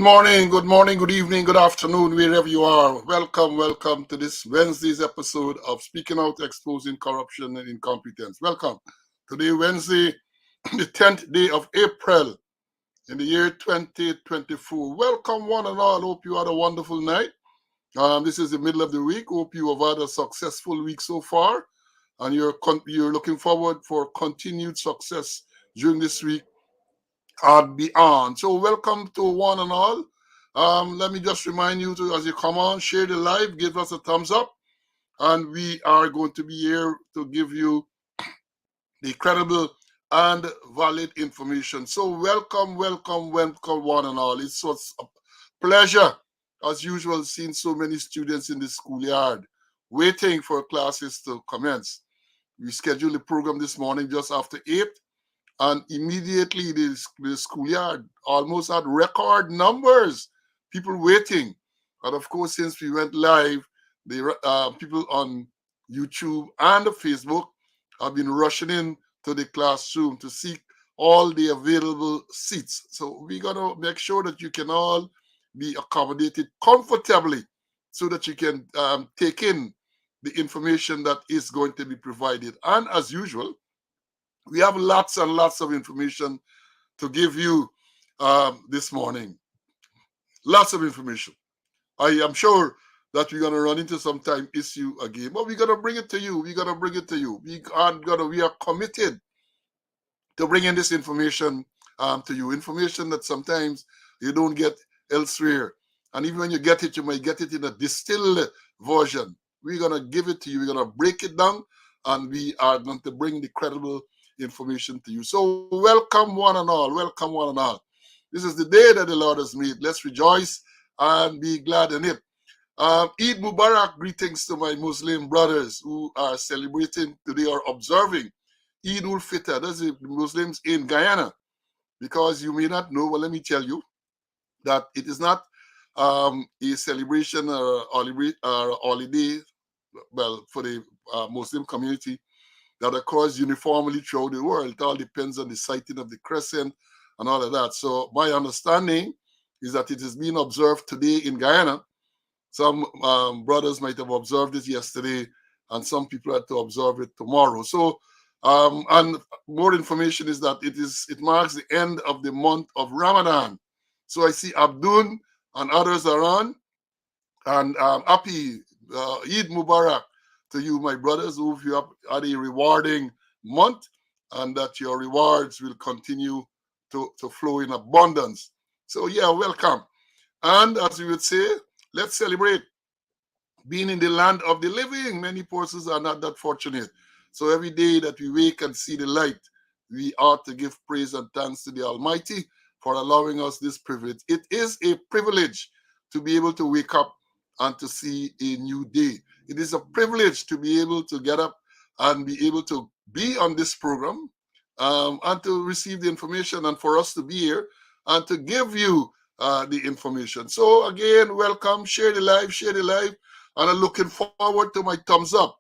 morning, good evening, good afternoon, wherever you are. Welcome to this Wednesday's episode of Speaking Out, Exposing Corruption and Incompetence. Welcome. Today, Wednesday, the 10th day of April in the year 2024. Welcome, one and all. Hope you had a wonderful night. This is the middle of the week. Hope you have had a successful week so far, and you're looking forward for continued success during this week and beyond. So welcome to one and all. Let me just remind you to, as you come on, share the live, give us a thumbs up, and we are going to be here to give you the credible and valid information. So welcome one and all. It's such a pleasure, as usual, seeing so many students in the schoolyard waiting for classes to commence. We scheduled the program this morning just after 8. And immediately the schoolyard almost had record numbers, people waiting. And of course, since we went live, the people on YouTube and Facebook have been rushing in to the classroom to seek all the available seats. So we got to make sure that you can all be accommodated comfortably so that you can take in the information that is going to be provided. And as usual, we have lots and lots of information to give you this morning. Lots of information. I am sure that we're going to run into some time issue again, but we're going to bring it to you. We are committed to bringing this information to you. Information that sometimes you don't get elsewhere. And even when you get it, you might get it in a distilled version. We're going to give it to you. We're going to break it down, and we are going to bring the credible information to you. So welcome one and all. This is the day that the Lord has made. Let's rejoice and be glad in it. Eid Mubarak, greetings to my Muslim brothers who are celebrating today or observing Eid ul-Fitr. That's the Muslims in Guyana. Because you may not know, well, let me tell you that it is not a celebration or holiday, well, for the Muslim community that occurs uniformly throughout the world. It all depends on the sighting of the crescent and all of that. So my understanding is that it is being observed today in Guyana. Some brothers might have observed it yesterday, and some people had to observe it tomorrow. So, and more information is that it marks the end of the month of Ramadan. So I see Abdul and others are on, and happy Eid Mubarak to you, my brothers, who you have had a rewarding month, and that your rewards will continue to flow in abundance. So yeah, welcome. And as we would say, let's celebrate being in the land of the living. Many persons are not that fortunate. So every day that we wake and see the light, we ought to give praise and thanks to the Almighty for allowing us this privilege. It is a privilege to be able to wake up and to see a new day. It is a privilege to be able to get up and be able to be on this program and to receive the information, and for us to be here and to give you the information. So again, welcome, share the live, and I'm looking forward to my thumbs up.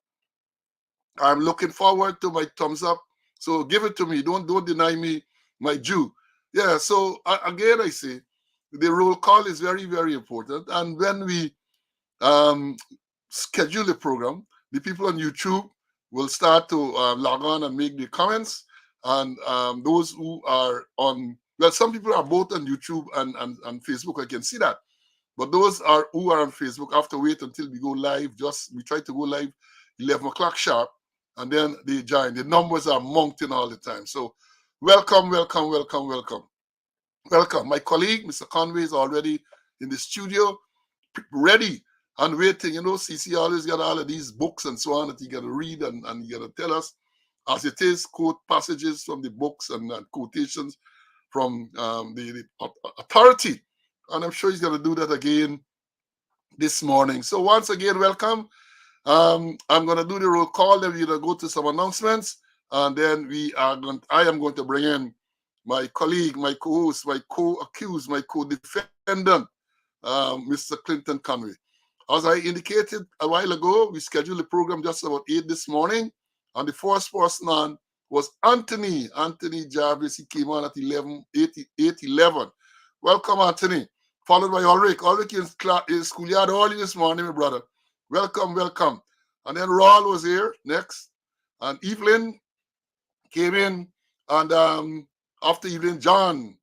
So give it to me. Don't deny me my due. Yeah, so again, I say the roll call is very, very important. And when we schedule the program, the people on YouTube will start to log on and make the comments. And those who are on, well, some people are both on YouTube and Facebook. I can see that. But those who are on Facebook have to wait until we go live. We try to go live 11 o'clock sharp, and then they join. The numbers are mounting all the time. So welcome. My colleague, Mr. Conway, is already in the studio, ready and waiting. You know, CC always got all of these books and so on that you got to read and you got to tell us as it is, quote passages from the books and quotations from the authority. And I'm sure he's going to do that again this morning. So once again, welcome. I'm going to do the roll call. Then we're going to go to some announcements. And then I am going to bring in my colleague, my co-host, my co-accused, my co-defendant, Mr. Clinton Conway. As I indicated a while ago, we scheduled the program just about 8 this morning. And the first person on was Anthony Jarvis. He came on at 8:11. Welcome, Anthony. followed by Ulrich. Ulrich is schoolyard early this morning, my brother. Welcome, welcome. And then Raul was here next. And Evelyn came in. And after Evelyn, John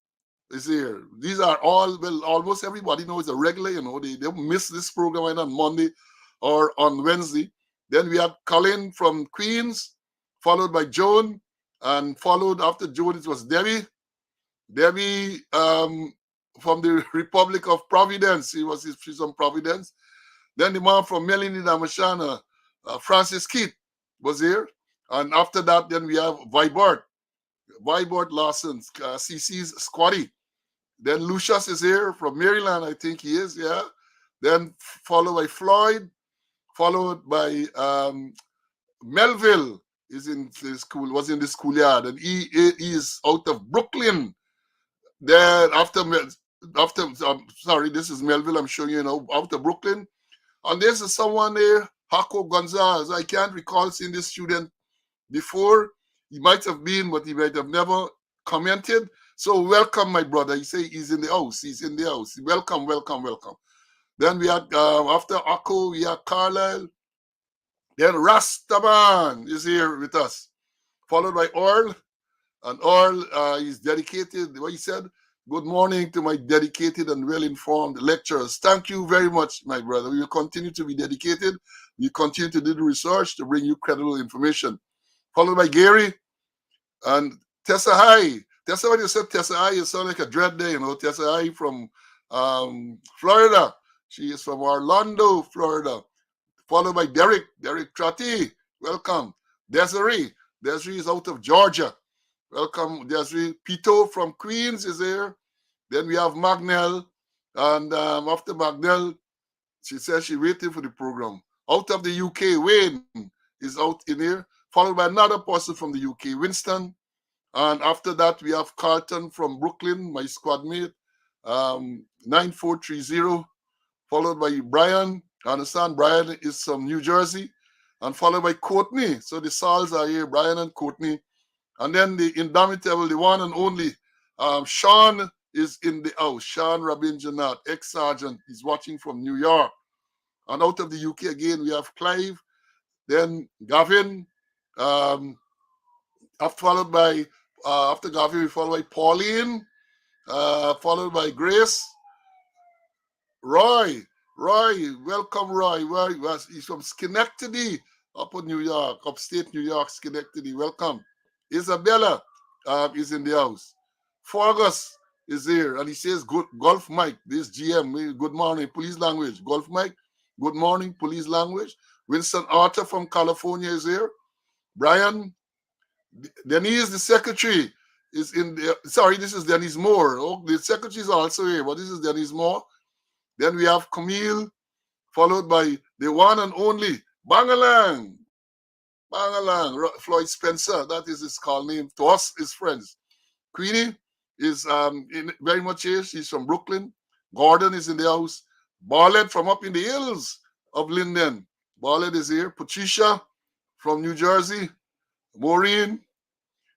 is here. These are all, well, almost everybody knows a regular, they miss this program on Monday or on Wednesday. Then we had Colin from Queens, followed by Joan, and followed after Joan, it was Debbie. Debbie from the Republic of Providence. She's from Providence. Then the man from Melanie Damashana, Francis Keith, was here. And after that, then we have Vibert Lawson, CC's Squatty. Then Lucius is here from Maryland, I think he is, yeah. Then followed by Floyd, followed by Melville was in the schoolyard, and he is out of Brooklyn. Then sorry, this is Melville, I'm showing you now, out of Brooklyn. And this is someone there, Jaco Gonzalez. I can't recall seeing this student before. He might have been, but he might have never commented. So welcome, my brother. He say he's in the house. He's in the house. Welcome, welcome, welcome. Then we had, after Akko, we had Carlisle. Then Rastaman is here with us, followed by Earl. And Earl is dedicated, what he said, good morning to my dedicated and well-informed lecturers. Thank you very much, my brother. We will continue to be dedicated. We continue to do the research to bring you credible information. Followed by Gary and Tessa High. Tessa, when you said Tessa High, you sound like a dread day, Tessa High from Florida. She is from Orlando, Florida. Followed by Derek Trati. Welcome. Desiree is out of Georgia. Welcome, Desiree. Pito from Queens is here. Then we have Magnell. And after Magnell, she says she's waiting for the program. Out of the UK, Wayne is out in here. Followed by another person from the UK, Winston. And after that, we have Carlton from Brooklyn, my squad mate, 9430. Followed by Brian. I understand Brian is from New Jersey. And followed by Courtney. So the Sauls are here, Brian and Courtney. And then the indomitable, the one and only, Sean is in the house. Sean Rabindranath, ex-sergeant. He's watching from New York. And out of the UK again, we have Clive. Then Gavin. Followed by, after Gavin, we follow by Pauline. Followed by Grace. Roy, welcome, Roy. He's from Schenectady, upstate New York, Schenectady. Welcome. Isabella is in the house. Fergus is here, and he says, "Good Golf Mike." This GM, good morning, police language. Golf Mike, good morning, police language. Winston Arthur from California is here. Brian, Denise, the secretary, is in the. Sorry, this is Denise Moore. Oh, the secretary is also here, but this is Denise Moore. Then we have Camille, followed by the one and only Bangalang, Floyd Spencer. That is his call name. To us, his friends. Queenie is very much here. She's from Brooklyn. Gordon is in the house. Barlett from up in the hills of Linden. Barlett is here. Patricia from New Jersey. Maureen.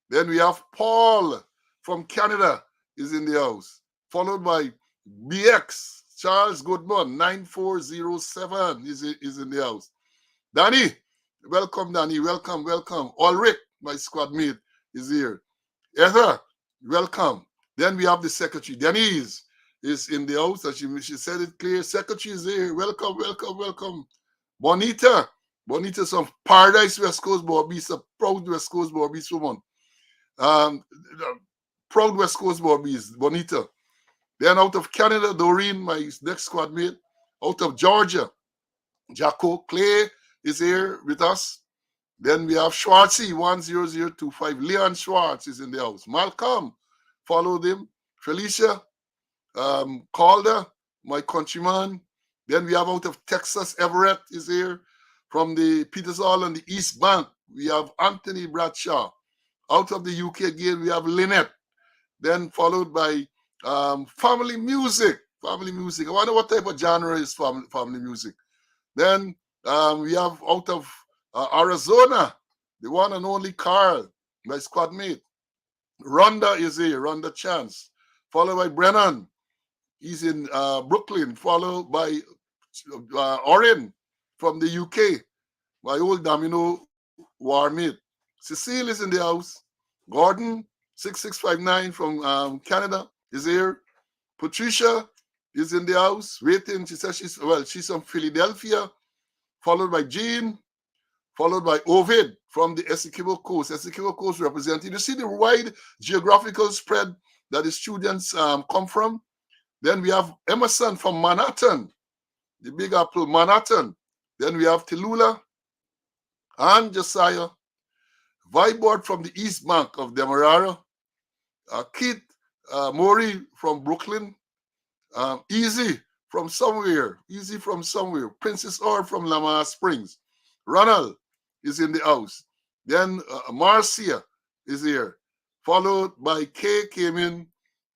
Then we have Paul from Canada is in the house. Followed by BX. Charles Goodman, 9407 is in the house. Danny, welcome, Danny. Welcome. Ulrich, my squad mate, is here. Ether, welcome. Then we have the secretary. Denise is in the house, and she said it clear. Secretary is here. Welcome. Bonita's from Paradise, West Coast, Barbies, a proud West Coast Barbies woman. Proud West Coast Barbies, Bonita. Then out of Canada, Doreen, my next squad mate. Out of Georgia, Jacko Clay is here with us. Then we have Schwartzy, 10025. Leon Schwartz is in the house. Malcolm, followed him. Felicia, Calder, my countryman. Then we have out of Texas, Everett is here. From the Peters Hall and the East Bank, we have Anthony Bradshaw. Out of the UK again, we have Lynette. Then followed by family music. I wonder what type of genre is family music. Then we have out of Arizona, the one and only Carl, my squad mate. Rhonda is here, Rhonda Chance. Followed by Brennan. He's in Brooklyn, followed by Oren from the UK, my old Domino war mate. Cecile is in the house. Gordon, 6659 from Canada, is here. Patricia is in the house waiting. She says she's from Philadelphia, followed by Jean, followed by Ovid from the Essequibo Coast. Essequibo Coast represented. You see the wide geographical spread that the students come from. Then we have Emerson from Manhattan, the Big Apple, Manhattan. Then we have Tallulah and Josiah. Vibord from the East Bank of Demerara. Keith Mori from Brooklyn. Easy from somewhere. Easy from somewhere. Princess Orr from Lamar Springs. Ronald is in the house. Then Marcia is here. Followed by Kay came in.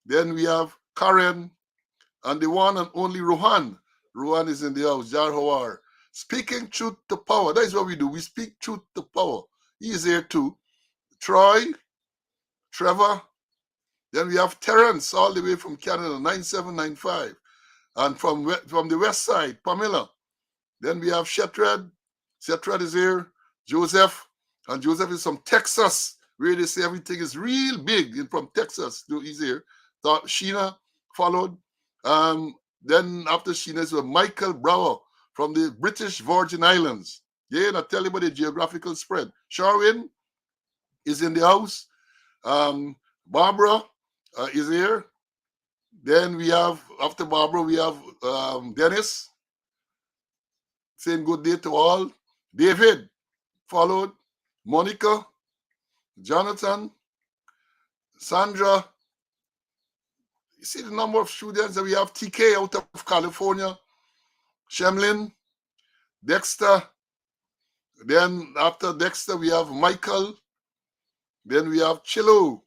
Then we have Karen and the one and only Rohan. Rohan is in the house. Jar Hawar. Speaking truth to power. That is what we do. We speak truth to power. He is here too. Troy, Trevor. Then we have Terrence all the way from Canada, 9795. And from the west side, Pamela. Then we have Shetred. Shetred is here. Joseph. And Joseph is from Texas, where they say everything is real big. And from Texas, he's here. Sheena followed. Then after Sheena is Michael Brower from the British Virgin Islands. Yeah, and I tell you about the geographical spread. Sharwin is in the house. Barbara is here. Then we have, after Barbara, we have Dennis saying good day to all. David followed. Monica, Jonathan, Sandra. You see the number of students that we have. TK out of California. Shemlin, Dexter. Then after Dexter, we have Michael. Then we have Chilo,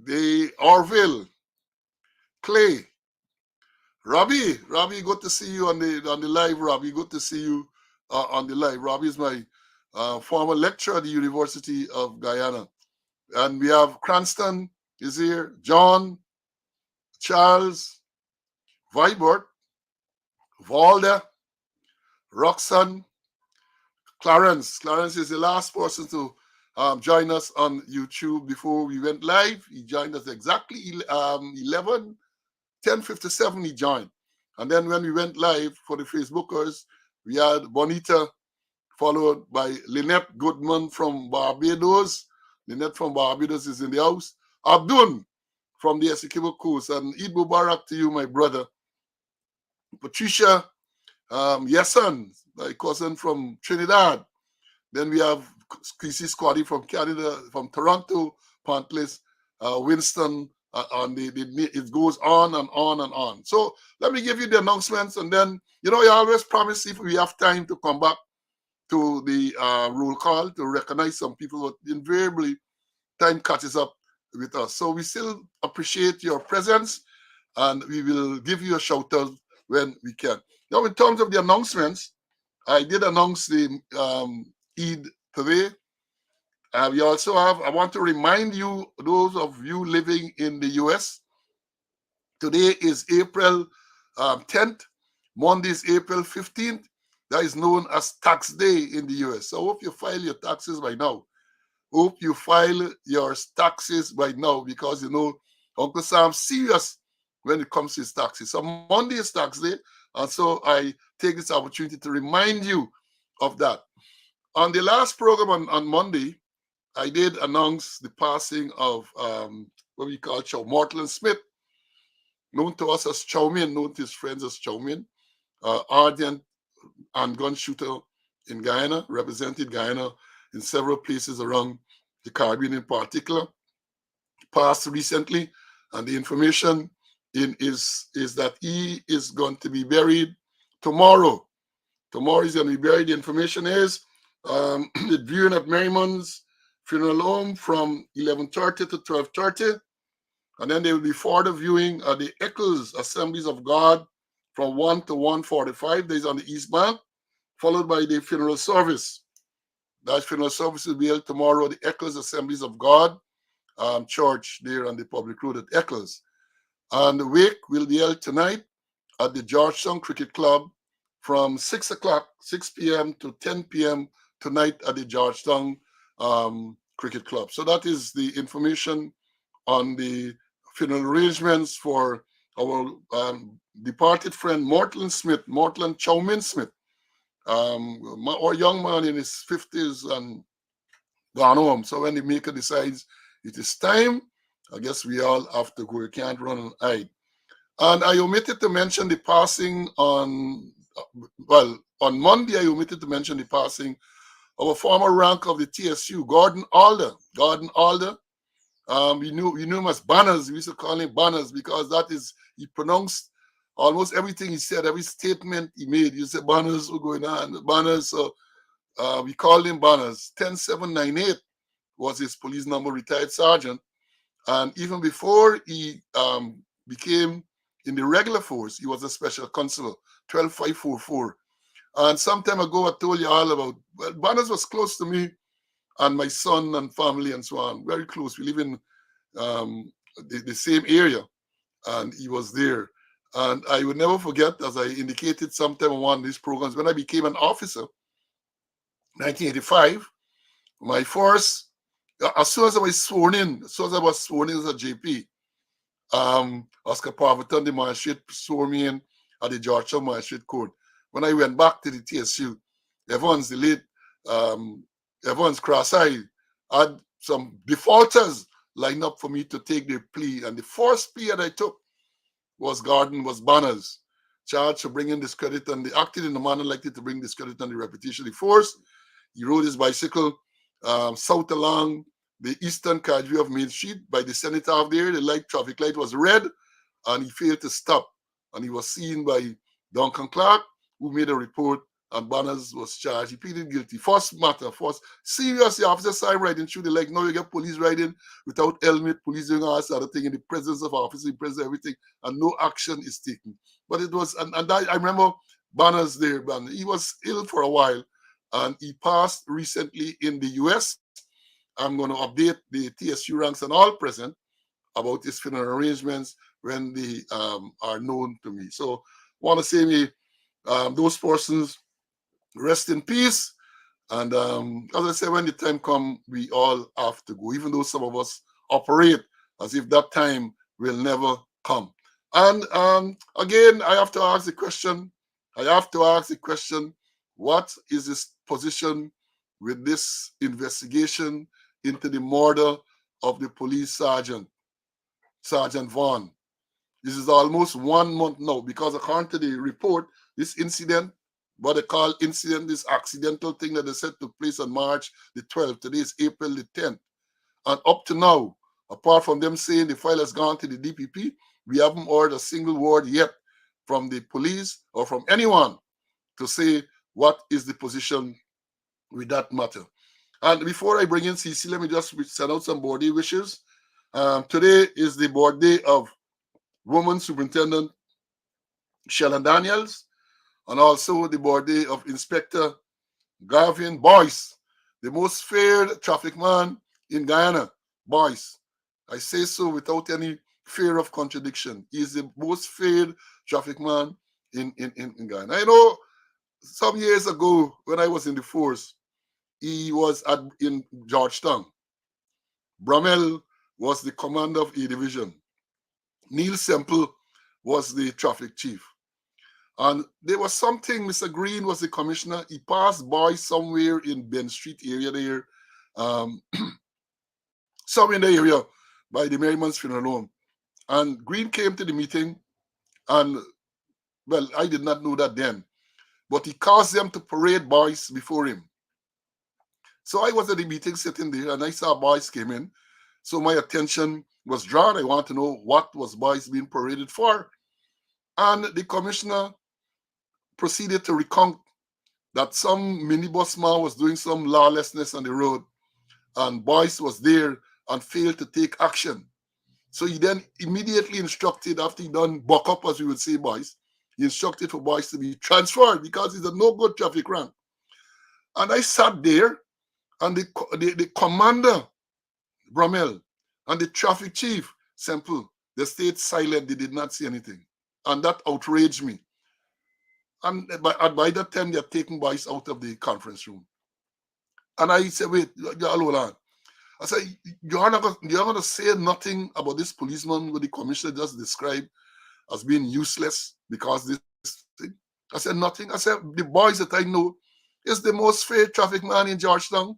the Orville, Clay, Robbie, good to see you on the live. Robbie, good to see you on the live. Robbie is my former lecturer at the University of Guyana. And we have Cranston is here, John, Charles, Vibert, Valda, Roxanne, Clarence. Clarence is the last person to join us on YouTube before we went live. He joined us exactly 10:57 he joined. And then when we went live for the Facebookers, we had Bonita, followed by Lynette Goodman from Barbados. Lynette from Barbados is in the house. Abdul from the Essequibo Coast. And Eid Mubarak to you, my brother. Patricia Yesan, my cousin from Trinidad. Then we have Chrissy Squaddy from Canada, from Toronto, Pontless, Winston, it goes on and on and on. So let me give you the announcements, and then, I always promise if we have time to come back to the roll call to recognize some people, but invariably time catches up with us. So we still appreciate your presence, and we will give you a shout out when we can. Now, in terms of the announcements, I did announce the Eid today. We also have, I want to remind you, those of you living in the US, today is April 10th. Monday is April 15th. That is known as Tax Day in the US. So I hope you file your taxes by now. Hope you file your taxes by now, because, Uncle Sam's serious when it comes to his taxes. So Monday is Tax Day. And so I take this opportunity to remind you of that. On the last program on Monday, I did announce the passing of what we call Chow Mortland Smith, known to us as Chow Min, known to his friends as Chow Min, ardent and gun shooter in Guyana, represented Guyana in several places around the Caribbean in particular. Passed recently, and the information is that he is going to be buried tomorrow. Tomorrow he's going to be buried. The information is the viewing at Merriman's funeral home from 11:30 to 12:30, and then there will be further viewing at the Eccles Assemblies of God from 1 to 1:45 days on the East Bank, followed by the funeral service. That funeral service will be held tomorrow at the Eccles Assemblies of God Church there on the public road at Eccles. And the wake will be held tonight at the Georgetown Cricket Club from 6 o'clock, 6 p.m. to 10 p.m. tonight at the Georgetown Cricket Club. So that is the information on the funeral arrangements for our departed friend Mortland Chowmin Smith, our young man in his 50s and gone home. So when the maker decides it is time, I guess we all have to go. You can't run and hide. And I omitted to mention the passing on Monday, I omitted to mention the passing of a former rank of the TSU, Gordon Alder. Gordon Alder, we knew him as Banners. We used to call him Banners because that is, he pronounced almost everything he said, every statement he made. You said Banners were going on, Banners. So we called him Banners. 10798 was his police number, retired sergeant. And even before he became in the regular force, he was a special constable, 12544. And some time ago, I told you all about, well, Banners was close to me and my son and family and so on, very close. We live in the same area, and he was there. And I would never forget, as I indicated sometime on one of these programs, when I became an officer, 1985, my first, as soon as I was sworn in, as a JP, Oscar Parverton, the magistrate, swore me in at the Georgetown Magistrate Court. When I went back to the TSU, Evans, the late Evans Cross-Eyed, had some defaulters lined up for me to take their plea. And the first plea that I took was Banners, charged for bringing discredit, and they acted in a manner likely to bring discredit on the reputation of the force. He rode his bicycle south along the eastern carriageway of Main Street by the cenotaph there. The traffic light was red, and he failed to stop. And he was seen by Duncan Clark, who made a report, and Banners was charged. He pleaded guilty. First serious, the officer started riding through the leg. Now you get police riding without helmet, police doing all this other thing in the presence of officers, in presence of everything, and no action is taken. But it was, and I remember Banners there, he was ill for a while, and he passed recently in the US. I'm going to update the TSU ranks and all present about his funeral arrangements when they are known to me. So I want to say those persons rest in peace. And as I said, when the time comes, we all have to go, even though some of us operate as if that time will never come. And again, I have to ask the question, what is his position with this investigation into the murder of the police sergeant, Sergeant Vaughn? This is almost 1 month now, because according to the report, this incident, what they call incident, this accidental thing that they said took place on March the 12th. Today is April the 10th. And up to now, apart from them saying the file has gone to the DPP, we haven't heard a single word yet from the police or from anyone to say what is the position with that matter. And before I bring in CC, let me just send out some birthday wishes. Today is the birthday of Woman Superintendent Shellan Daniels, and also the birthday of Inspector Gavin Boyce, the most feared traffic man in Guyana. Boyce, I say so without any fear of contradiction. He is the most feared traffic man in Guyana. I know some years ago when I was in the force, he was in Georgetown. Brummel was the commander of A Division. Neil Semple was the traffic chief. And there was something, Mr. Green was the commissioner. He passed by somewhere in Ben Street area there, somewhere in the area by the Merriman's Funeral Home. And Green came to the meeting, and, well, I did not know that then, but he caused them to parade Boyce before him. So I was at the meeting sitting there, and I saw Boyce came in. So my attention was drawn. I wanted to know what was Boyce being paraded for. And the commissioner proceeded to recount that some minibus man was doing some lawlessness on the road, and Boyce was there and failed to take action. So he then immediately instructed, after he done buck up, as we would say, Boyce, he instructed for Boyce to be transferred because he's a no good traffic rank. And I sat there, and the commander, Brummel, and the traffic chief, Semple, They stayed silent. They did not say anything. And that outraged me. And by that time, they had taken boys out of the conference room. And I said, wait, hold on. I said, you're not going to say nothing about this policeman with the commissioner just described as being useless because this thing. I said, nothing. I said, the boys that I know is the most fair traffic man in Georgetown.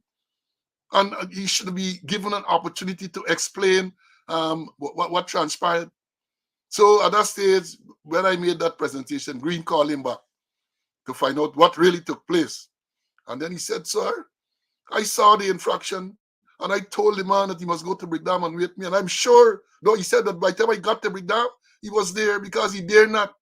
And he should be given an opportunity to explain what transpired. So at that stage, when I made that presentation, Green called him back to find out what really took place. And then he said, sir, I saw the infraction and I told the man that he must go to Brickdam and wait me. And I'm sure, no, he said that by the time I got to Brickdam, he was there because he dare not.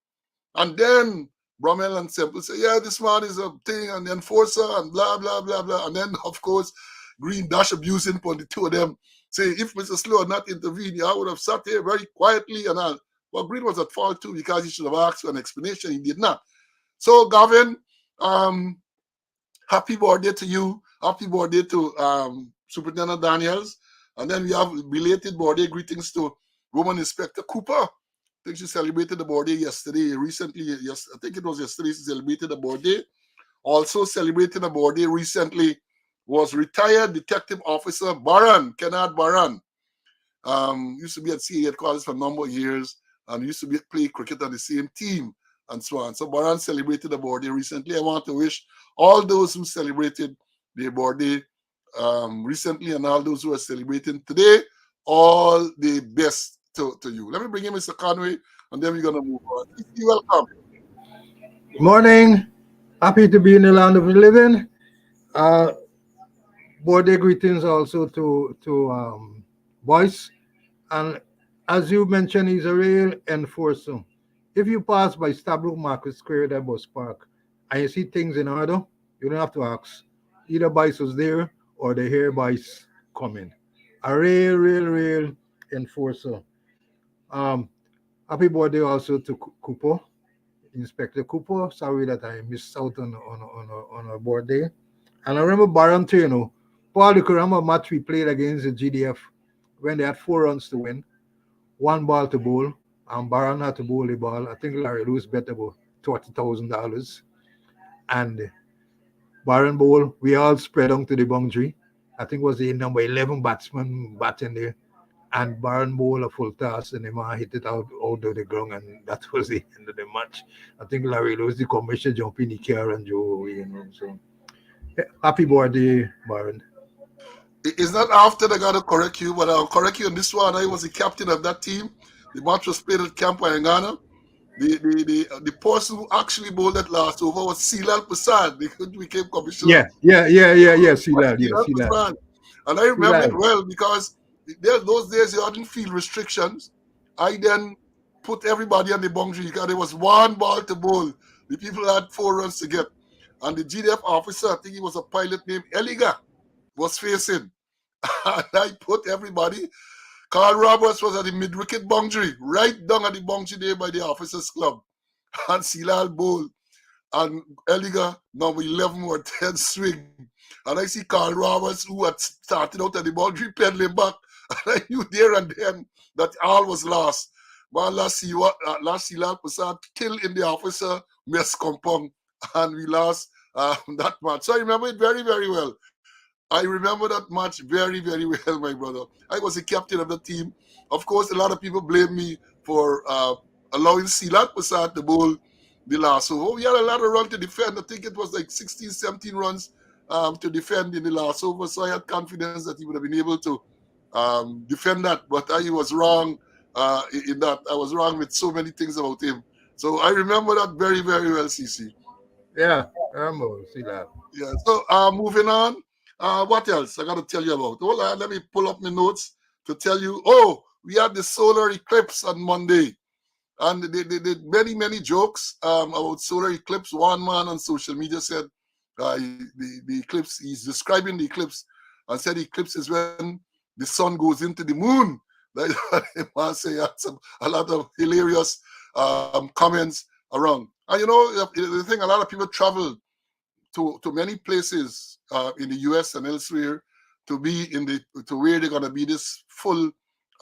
And then Bromell and Semple say, yeah, this man is a thing and the enforcer and blah, blah, blah, blah. And then, of course, Green dash abusing upon the two of them. Say, if Mr. Slow had not intervened, I would have sat here very quietly and all. Well, Green was at fault too because he should have asked for an explanation. He did not. So, Gavin, happy birthday to you. Happy birthday to Superintendent Daniels. And then we have belated birthday greetings to Woman Inspector Cooper. I think she celebrated the birthday yesterday. Recently, yes, I think it was yesterday she celebrated the birthday. Also celebrating a birthday recently was retired Detective Officer Baran, Kennard Baran. Used to be at CA headquarters for a number of years and used to play cricket on the same team and so on. So Baran celebrated a birthday recently. I want to wish all those who celebrated their birthday recently and all those who are celebrating today all the best to you. Let me bring in Mr. Conway and then we're going to move on. You're welcome. Morning. Happy to be in the land of the living. Uh, Birthday greetings also to Boyce. And as you mentioned, he's a real enforcer. If you pass by Stabrook Market Square at Bus Park and you see things in order, you don't have to ask. Either Boyce was there or they hear Boyce coming. A real enforcer. Um, Happy birthday also to Cooper, Inspector Cooper. Sorry that I missed out on a birthday. And I remember Baron too, Paul, you could remember a match we played against the GDF when they had 4 runs to win, 1 ball to bowl, and Baron had to bowl the ball. I think Larry Lewis bet about $20,000. And Baron bowl, we all spread on to the boundary. I think it was the number 11 batsman batting there. And Baron bowl a full toss and the man hit it out of the ground, and that was the end of the match. I think Larry Lewis, the commissioner, jumped in the car and drove away. So happy birthday, Baron. It's not after I got to correct you, but I'll correct you on this one. I was the captain of that team. The match was played at Camp Wayangana. The person who actually bowled that last over was Silal Prasad. They became commissioner. See Right, that, Silal see that, Prasad. And I see remember that. it well because those days you hadn't field restrictions. I then put everybody on the boundary because there was 1 ball to bowl. The people had 4 runs to get. And the GDF officer, I think he was a pilot named Eliga, was facing. And I put everybody. Carl Roberts was at the mid-wicket boundary, right down at the boundary there by the officers' club. And Silal Bowl and Eliga, number 11, were 10 swing. And I see Carl Roberts, who had started out at the boundary, pedaling back. And I knew there and then that all was lost. But last Silal Prasad killed in the officer mess compound. And we lost that match. So I remember it very, very well. I remember that match very, very well, my brother. I was the captain of the team. Of course, a lot of people blame me for allowing Silat Prasad to bowl the last over. We had a lot of runs to defend. I think it was like 16, 17 runs to defend in the last over. So I had confidence that he would have been able to defend that. But I was wrong in that. I was wrong with so many things about him. So I remember that very, very well, CC. Yeah, see that. Yeah. So moving on. What else I got to tell you about? Hold on, let me pull up my notes to tell you. Oh, we had the solar eclipse on Monday, and they did many, many jokes about solar eclipse. One man on social media said the eclipse. He's describing the eclipse and said the eclipse is when the sun goes into the moon. That's what he man say. A lot of hilarious comments around. And the thing, a lot of people travel to many places in the U.S. and elsewhere to be to where they're gonna be this full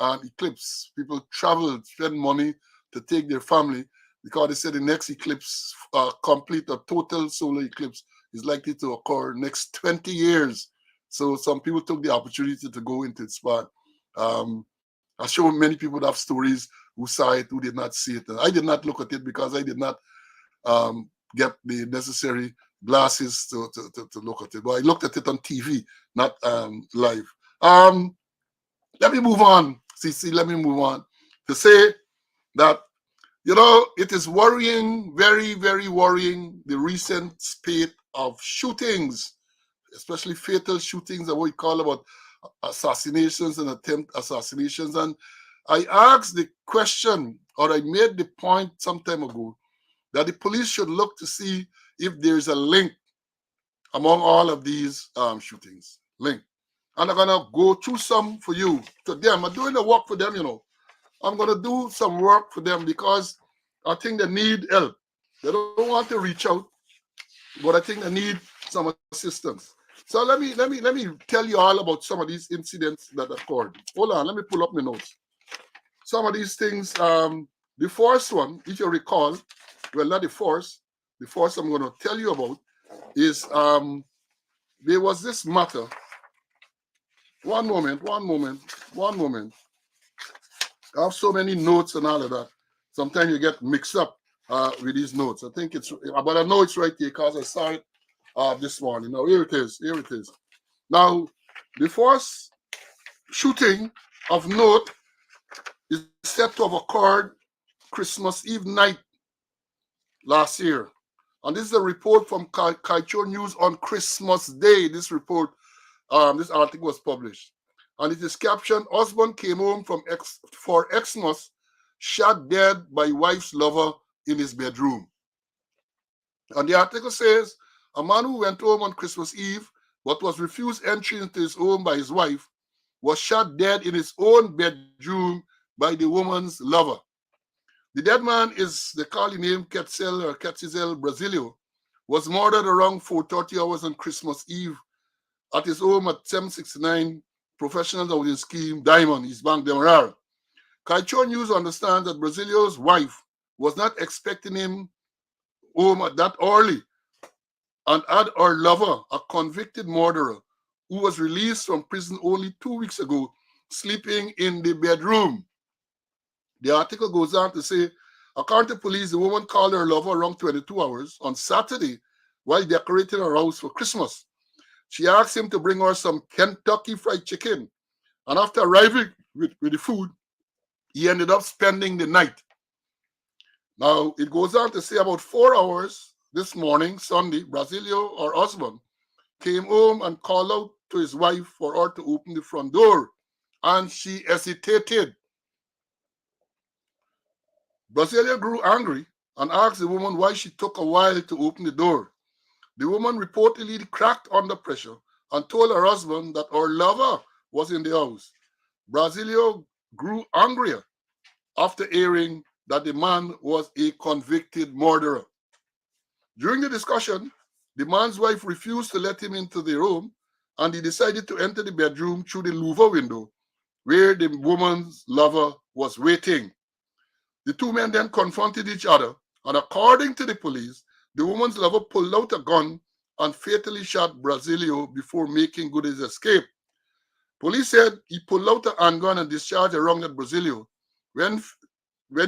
an eclipse. People travel, spend money to take their family because they said the next eclipse, complete or total solar eclipse, is likely to occur next 20 years. So some people took the opportunity to go into the spot. I'm sure many people have stories who saw it, who did not see it. I did not look at it because I did not get the necessary glasses to look at it. But I looked at it on TV, not live. Let me move on, CC, let me move on to say that, it is worrying, very, very worrying, the recent spate of shootings, especially fatal shootings, and what we call about assassinations and attempt assassinations. And I asked the question, or I made the point some time ago, that the police should look to see if there's a link among all of these shootings. Link. And I'm going to go through some for you, to them. I'm doing the work for them, I'm going to do some work for them because I think they need help. They don't want to reach out, but I think they need some assistance. So let me tell you all about some of these incidents that occurred. Hold on, let me pull up my notes. Some of these things, the first one, if you recall, well, not the first I'm going to tell you about is there was this matter. One moment. I have so many notes and all of that. Sometimes you get mixed up with these notes. I think it's, but I know it's right here because I saw it this morning. Now, here it is. Now, the first shooting of note is said to have occurred Christmas Eve night last year. And this is a report from Kaicho News on Christmas Day. This report, this article was published. And it is captioned, "Husband came home for Xmas, shot dead by wife's lover in his bedroom." And the article says, a man who went home on Christmas Eve but was refused entry into his home by his wife was shot dead in his own bedroom by the woman's lover. The dead man is the collie named Quetzal Brasilio, was murdered around 4:30 hours on Christmas Eve at his home at 769 Professional Housing Scheme, Diamond, East Bank, Demerara. Kaicho News understands that Brasilio's wife was not expecting him home at that early and had her lover, a convicted murderer who was released from prison only 2 weeks ago, sleeping in the bedroom. The article goes on to say, according to police, the woman called her lover around 22 hours on Saturday while decorating her house for Christmas. She asked him to bring her some Kentucky Fried Chicken, and after arriving with the food, he ended up spending the night. Now, it goes on to say about 4 hours this morning, Sunday, Brasilio, her husband, came home and called out to his wife for her to open the front door, and she hesitated. Brasilio grew angry and asked the woman why she took a while to open the door. The woman reportedly cracked under pressure and told her husband that her lover was in the house. Brasilio grew angrier after hearing that the man was a convicted murderer. During the discussion, the man's wife refused to let him into the room, and he decided to enter the bedroom through the louver window, where the woman's lover was waiting. The two men then confronted each other, and according to the police, the woman's lover pulled out a gun and fatally shot Brasilio before making good his escape. Police said he pulled out a handgun and discharged a round at Brasilio. When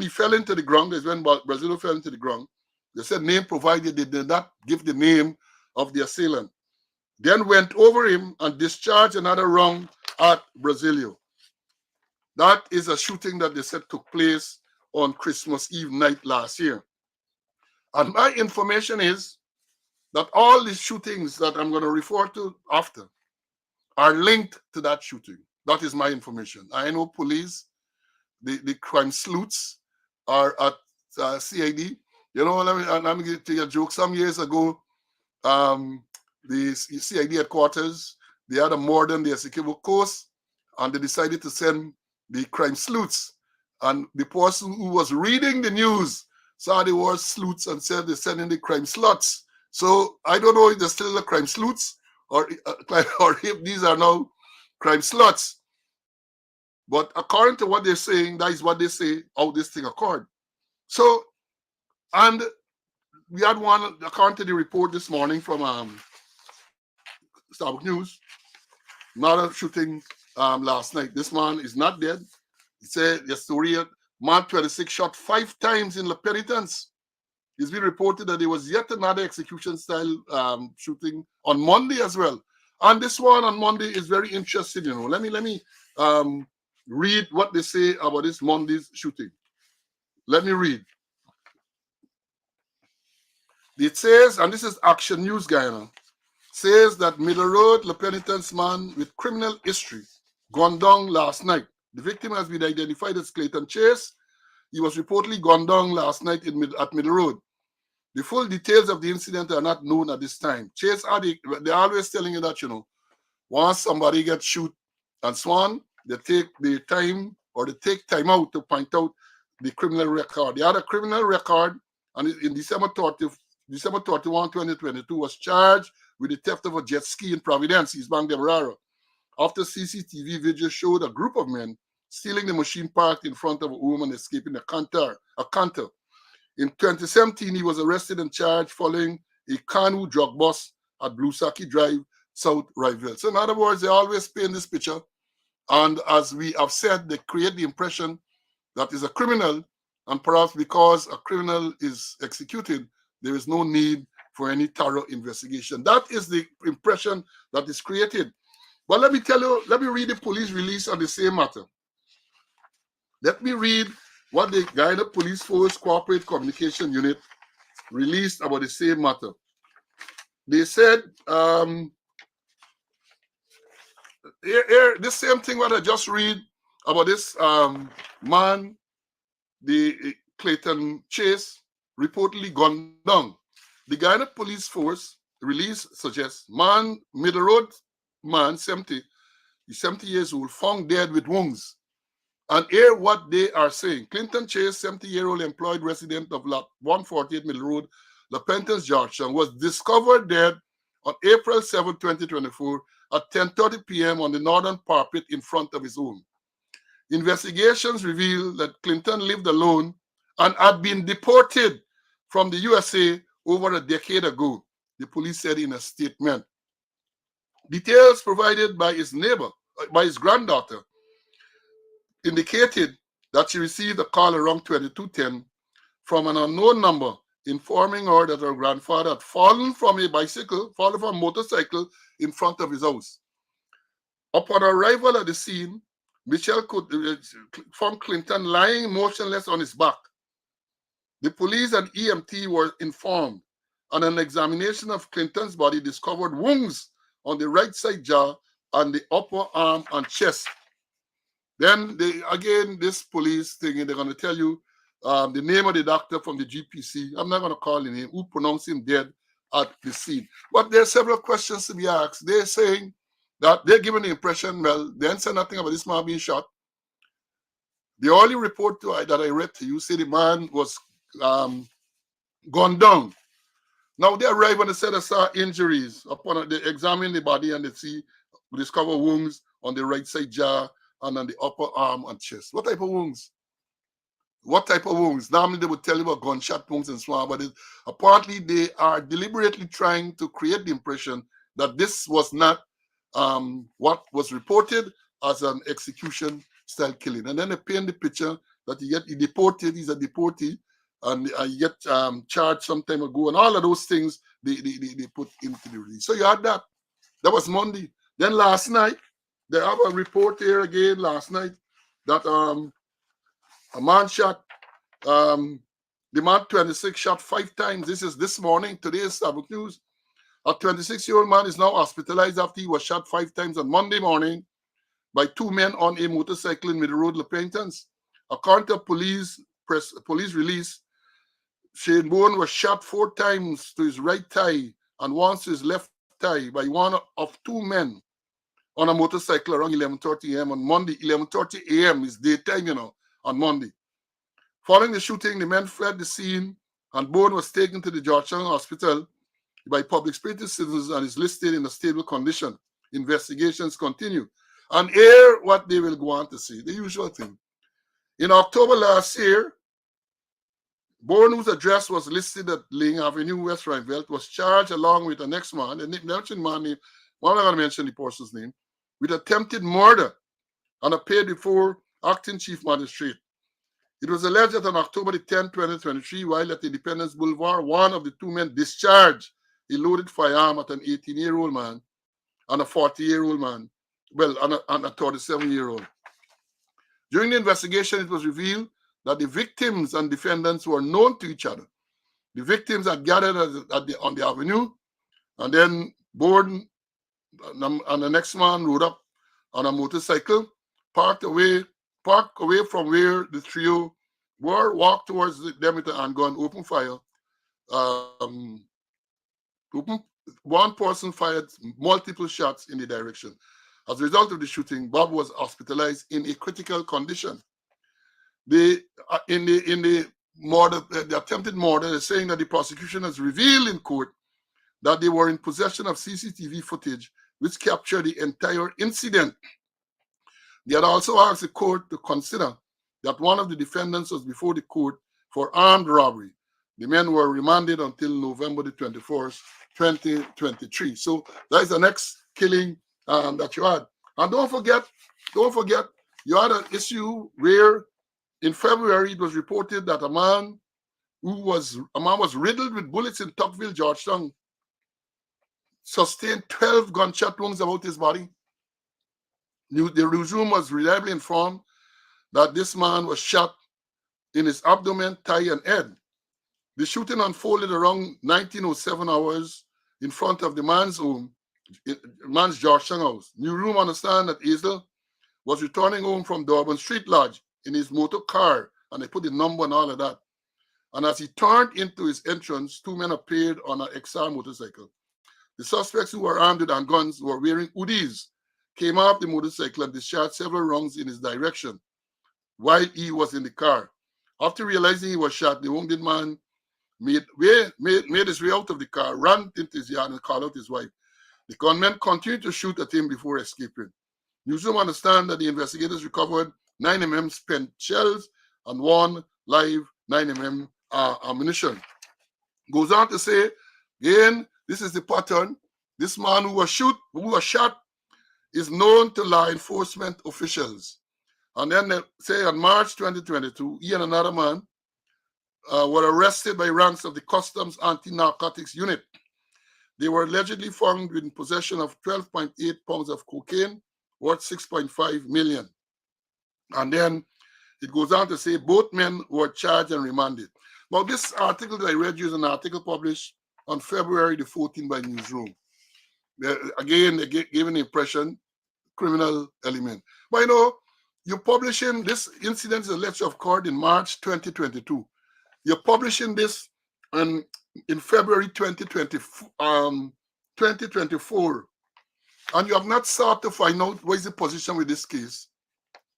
he fell into the ground, that's when Brasilio fell into the ground, they said name provided, they did not give the name of the assailant. Then went over him and discharged another round at Brasilio. That is a shooting that they said took place on Christmas Eve night last year. And my information is that all the shootings that I'm going to refer to after are linked to that shooting. That is my information. I know police, the crime sleuths are at CID. Let me tell you a joke. Some years ago, the CID headquarters, they had a murder on the Essequibo coast, and they decided to send the crime sleuths. And the person who was reading the news saw the word sleuths and said they're sending the crime sluts. So I don't know if they're still the crime sleuths or if these are now crime sluts. But according to what they're saying, that is what they say how this thing occurred. So, and we had one, according to the report this morning from Starbuck News, another shooting last night. This man is not dead. He said the story, man 26 shot 5 times in La Penitence. It's been reported that there was yet another execution style shooting on Monday as well. And this one on Monday is very interesting, you know. Let me read what they say about this Monday's shooting. Let me read. It says, and this is Action News Guyana, says that Middle Road La Penitence man with criminal history gone down last night. The victim has been identified as Clayton Chase. He was reportedly gone down last night at Middle Road. The full details of the incident are not known at this time. Chase, they're always telling you that, you know, once somebody gets shoot and sworn, they take the time or they take time out to point out the criminal record. They had a criminal record, and in December 31, 2022, was charged with the theft of a jet ski in Providence, East Bank, Demerara, after CCTV video showed a group of men stealing the machine parked in front of a woman escaping a canter. In 2017, he was arrested and charged following a canoe drug bust at Blue Saki Drive, South Riveville. So in other words, they always paint this picture. And as we have said, they create the impression that is a criminal, and perhaps because a criminal is executed, there is no need for any thorough investigation. That is the impression that is created. But let me tell you, let me read the police release on the same matter. Let me read what the Guyana Police Force Corporate Communication Unit released about the same matter. They said, this same thing what I just read about this man, the Clayton Chase, reportedly gone down. The Guyana Police Force release suggests man, Middle Road man, 70 years old, found dead with wounds. And hear what they are saying. Clinton Chase, 70-year-old employed resident of Lot 148 Middle Road, La Penitence, Georgetown, was discovered dead on April 7, 2024 at 10:30 p.m. on the northern parapet in front of his home. Investigations reveal that Clinton lived alone and had been deported from the USA over a decade ago, the police said in a statement. Details provided by his granddaughter, indicated that she received a call around 22:10 from an unknown number informing her that her grandfather had fallen from a motorcycle in front of his house. Upon arrival at the scene, Michelle found Clinton lying motionless on his back. The police and EMT were informed, and an examination of Clinton's body discovered wounds on the right side jaw and the upper arm and chest. Then this police thing, they're going to tell you the name of the doctor from the GPC. I'm not going to call the name, who pronounced him dead at the scene. But there are several questions to be asked. They're saying that they're given the impression, well, they didn't say nothing about this man being shot. The only report that I read to you said the man was gone down. Now they arrive and they said they saw injuries. They examine the body and they discover wounds on the right side jaw and on the upper arm and chest. What type of wounds? Normally they would tell you about gunshot wounds and so on, but apparently they are deliberately trying to create the impression that this was not what was reported as an execution style killing. And then they paint the picture that he's a deportee, and he get charged some time ago, and all of those things they put into the release. So you had that. That was Monday. Then last night, they have a report here again last night that a man shot, the man 26 shot 5 times. This is this morning. Today is Starbuck News. A 26-year-old man is now hospitalized after he was shot 5 times on Monday morning by 2 men on a motorcycle in Middle Road, La Penitence. According to police release, Shane Bourne was shot 4 times to his right thigh and once to his left thigh by one of 2 men on a motorcycle around 11:30 a.m. on Monday. 11:30 a.m. is daytime, on Monday. Following the shooting, the men fled the scene and Bourne was taken to the Georgetown Hospital by public spirited citizens and is listed in a stable condition. Investigations continue. and hear what they will go on to say. The usual thing. In October last year, Bourne, whose address was listed at Ling Avenue, West Rhineville, was charged along with the next man, and mentioned man name, I'm not going to mention the person's name, with attempted murder and appeared before acting chief magistrate. It was alleged that on October the 10th, 2023, while at Independence Boulevard, one of the two men discharged a loaded firearm at an 18-year-old man and a 40-year-old man, and a 37-year-old. During the investigation, it was revealed that the victims and defendants were known to each other. The victims had gathered on the avenue, and then Borden and the next man rode up on a motorcycle, parked away from where the trio were, walked towards them with a handgun, opened fire. One person fired multiple shots in the direction. As a result of the shooting, Bob was hospitalized in a critical condition. In the murder, the attempted murder, they're saying that the prosecution has revealed in court that they were in possession of CCTV footage which captured the entire incident. They had also asked the court to consider that one of the defendants was before the court for armed robbery. The men were remanded until November the 21st, 2023. So that is the next killing that you had. And don't forget, you had an issue where in February it was reported that a man was riddled with bullets in Tocqueville, Georgetown, sustained 12 gunshot wounds about his body. The resume was reliably informed that this man was shot in his abdomen, thigh, and head. The shooting unfolded around 1907 hours in front of the man's home, man's Georgetown house. New Room understand that Hazel was returning home from Durban Street Lodge in his motor car, and they put the number and all of that. And as he turned into his entrance, two men appeared on an XR motorcycle. The suspects, who were armed with handguns, were wearing hoodies, came off the motorcycle and discharged several rounds in his direction while he was in the car. After realizing he was shot, the wounded man made his way out of the car, ran into his yard, and called out his wife. The gunmen continued to shoot at him before escaping. Newsroom understand that the investigators recovered 9mm spent shells and one live 9mm ammunition. Goes on to say, again, this is the pattern. This man who was shot is known to law enforcement officials. And then they say on March 2022, he and another man were arrested by ranks of the Customs Anti-Narcotics Unit. They were allegedly found in possession of 12.8 pounds of cocaine worth 6.5 million. And then it goes on to say both men were charged and remanded. Now, this article that I read you is an article published on February the 14th by Newsroom. Again, they gave an impression, criminal element. But you know, you're publishing this incident, the lecture occurred in March 2022. You're publishing this in February 2024, and you have not sought to find out what is the position with this case.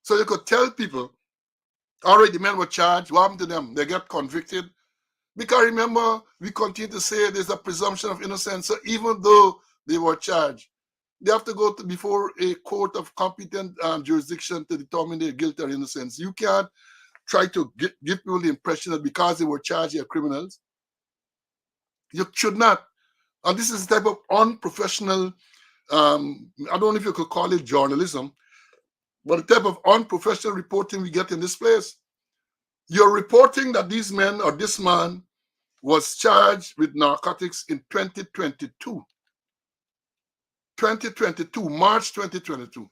So you could tell people, all right, the men were charged, what happened to them? They got convicted. Because remember, we continue to say there's a presumption of innocence, so even though they were charged, they have to go before a court of competent jurisdiction to determine their guilt or innocence. You can't try to give people the impression that because they were charged, they are criminals. You should not. And this is the type of unprofessional, I don't know if you could call it journalism, but the type of unprofessional reporting we get in this place. You're reporting that these men or this man was charged with narcotics in 2022. 2022, March 2022.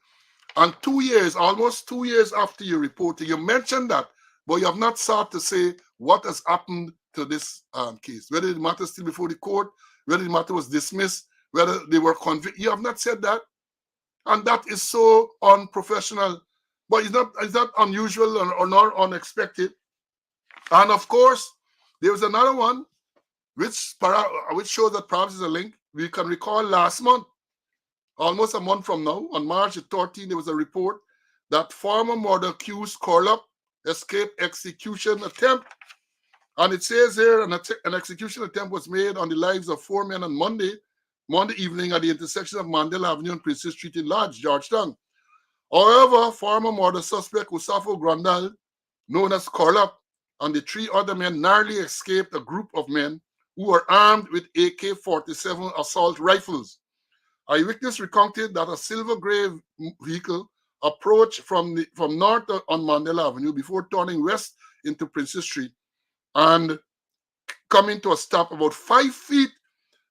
And 2 years, almost 2 years after you reported, you mentioned that, but you have not sought to say what has happened to this case, whether the matter is still before the court, whether the matter was dismissed, whether they were convicted. You have not said that. And that is so unprofessional. But it's not unusual or not unexpected. And of course, there was another one which shows that perhaps is a link. We can recall last month, almost a month from now, on March 13th, there was a report that former murder accused Corlup escaped execution attempt. And it says here an execution attempt was made on the lives of 4 men on Monday evening at the intersection of Mandela Avenue and Princess Street in Lodge, Georgetown. However, former murder suspect Usafo Grandal, known as Corrupt, and the 3 other men narrowly escaped a group of men who were armed with AK-47 assault rifles. Eyewitness recounted that a silver gray vehicle approached from north on Mandela Avenue before turning west into Princess Street and coming to a stop about 5 feet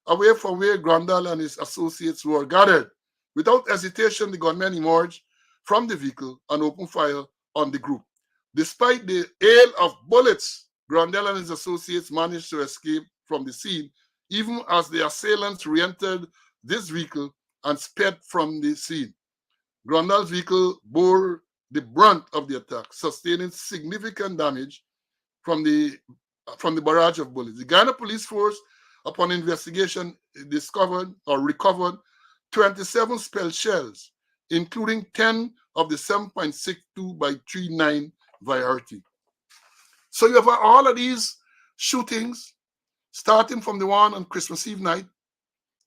away from where Grandal and his associates were gathered. Without hesitation, the gunmen emerged from the vehicle and opened fire on the group. Despite the hail of bullets, Grandal and his associates managed to escape from the scene, even as the assailants re-entered this vehicle and sped from the scene. Grandal's vehicle bore the brunt of the attack, sustaining significant damage from the barrage of bullets. The Ghana police force, upon investigation, recovered 27 spell shells, including 10 of the 7.62 by 39 variety. So you have all of these shootings, starting from the one on Christmas Eve night,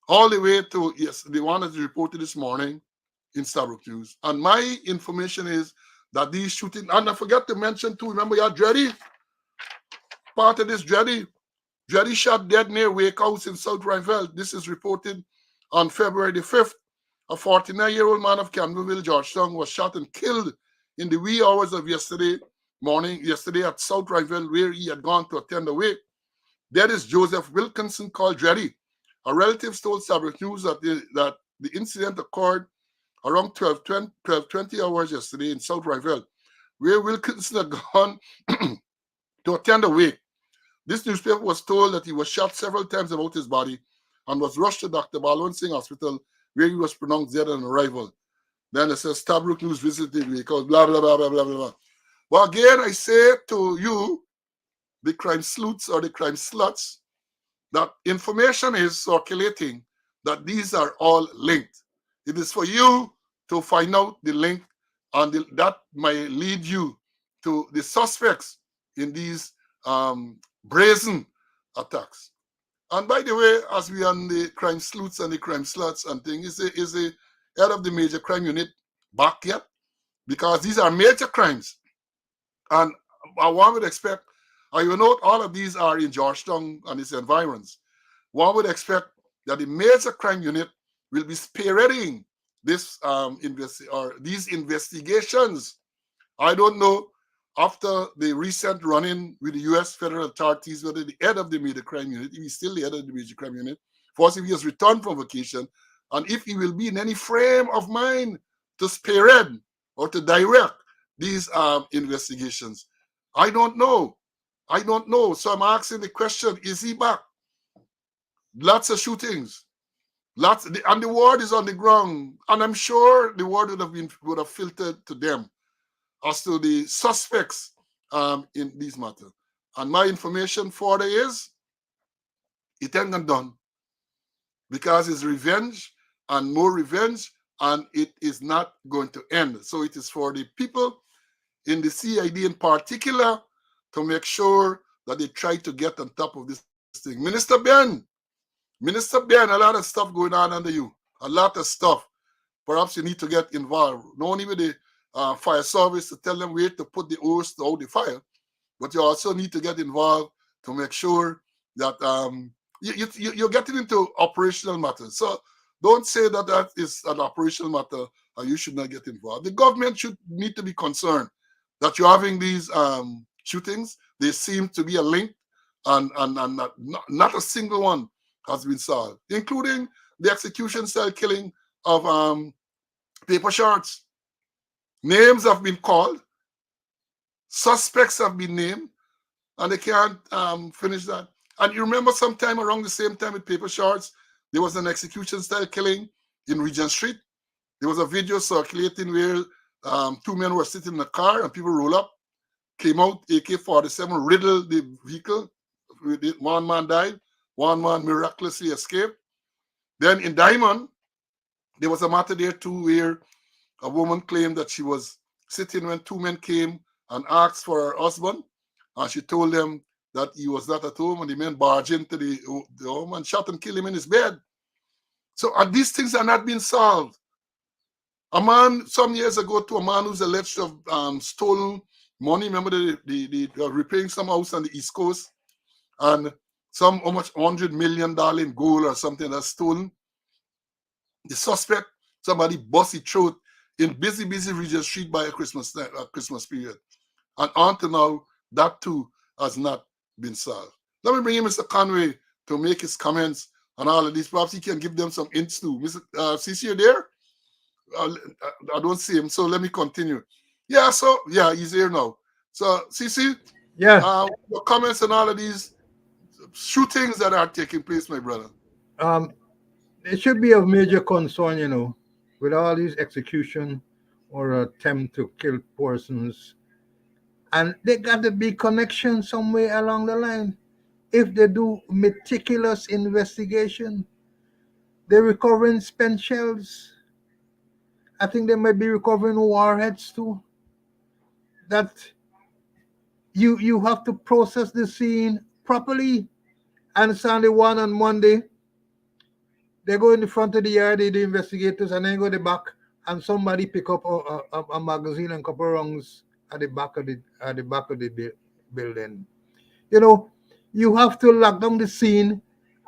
all the way to, yes, the one that is reported this morning in Stabrook News. And my information is that these shootings, and I forgot to mention too, remember you had Dreddy? Part of this Dreddy shot dead near Wake House in South Rivell. This is reported on February the 5th. A 49-year-old man of Canberville, Georgetown, was shot and killed in the wee hours of yesterday at South Rivell, where he had gone to attend a wake. That is Joseph Wilkinson, called Dreddy. A relative told Stabrook News that the incident occurred around 12:20 hours yesterday in South Rivell, where Wilkinson had gone to attend a wake. This newspaper was told that he was shot several times about his body and was rushed to Dr. Balwant Singh Hospital, where he was pronounced dead on arrival. Then it says Stabrook News visited because blah, blah, blah, blah, blah, blah. But again, I say to you, the crime sleuths or the crime sluts, that information is circulating that these are all linked. It is for you to find out the link, and that might lead you to the suspects in these brazen attacks. And by the way, as we are on the crime sleuths and the crime sluts and things, is the head of the major crime unit back yet? Because these are major crimes. And one would expect, you know, all of these are in Georgetown and its environs. One would expect that the major crime unit will be spearheading these investigations. I don't know, after the recent run-in with the U.S. federal authorities, whether the head of the major crime unit, if he's still the head of the major crime unit, first if he has returned from vacation, and if he will be in any frame of mind to spearhead or to direct these investigations. I don't know. So I'm asking the question, is he back? Lots of shootings. And the word is on the ground. And I'm sure the word would have filtered to them as to the suspects in these matters. And my information further is, it ain't gonna done. Because it's revenge and more revenge, and it is not going to end. So it is for the people in the CID in particular to make sure that they try to get on top of this thing. Minister Ben, a lot of stuff going on under you. A lot of stuff. Perhaps you need to get involved. Not only with the fire service to tell them where to put the hose to out the fire, but you also need to get involved to make sure that you're getting into operational matters. So don't say that is an operational matter and you should not get involved. The government should need to be concerned that you're having these shootings. There seem to be a link, and not a single one has been solved, including the execution-style killing of paper shards. Names have been called, suspects have been named, and they can't finish that. And you remember sometime around the same time with paper shards, there was an execution-style killing in Regent Street. There was a video circulating where 2 men were sitting in a car and people roll up, came out, AK-47, riddled the vehicle. 1 man died, 1 man miraculously escaped. Then in Diamond, there was a matter there too where a woman claimed that she was sitting when 2 men came and asked for her husband, and she told them that he was not at home, and the men barged into the home and shot and killed him in his bed. So these things are not being solved. A man some years ago to a man who's alleged to have stolen money. Remember they were repaying some house on the East Coast, and some how much $100 million in gold or something that's stolen. The suspect, somebody bust his throat in busy Regent Street by a Christmas period. And until now, that too has not been solved. Let me bring in Mr. Conway to make his comments on all of these. Perhaps he can give them some hints too. Mr. CC, you there? I don't see him, so let me continue. Yeah, so yeah, he's here now. So CC, Yeah. your comments on all of these shootings that are taking place, my brother. Um, it should be of major concern, with all these execution or attempt to kill persons, and they got to be connection somewhere along the line. If they do meticulous investigation, they're recovering spent shells. I think they might be recovering warheads too. That you have to process the scene properly. And Sunday one on Monday, they go in the front of the yard, they the investigators, and then go the back, and somebody pick up a magazine and couple rounds at the back of the building. You know, you have to lock down the scene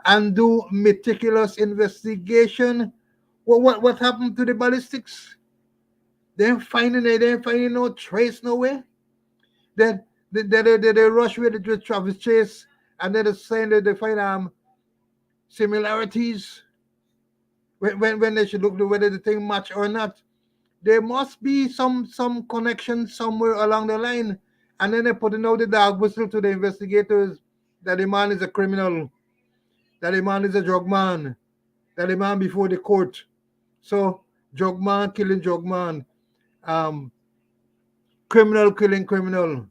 and do meticulous investigation. What happened to the ballistics? They ain't finding no trace nowhere. Then they rush with the Travis Chase, and then they're saying that they find similarities when they should look to whether the thing match or not. There must be some connection somewhere along the line, and then they're putting out the dog whistle to the investigators that the man is a criminal, that the man is a drug man, that the man before the court. So drug man killing drug man, um, criminal killing criminal.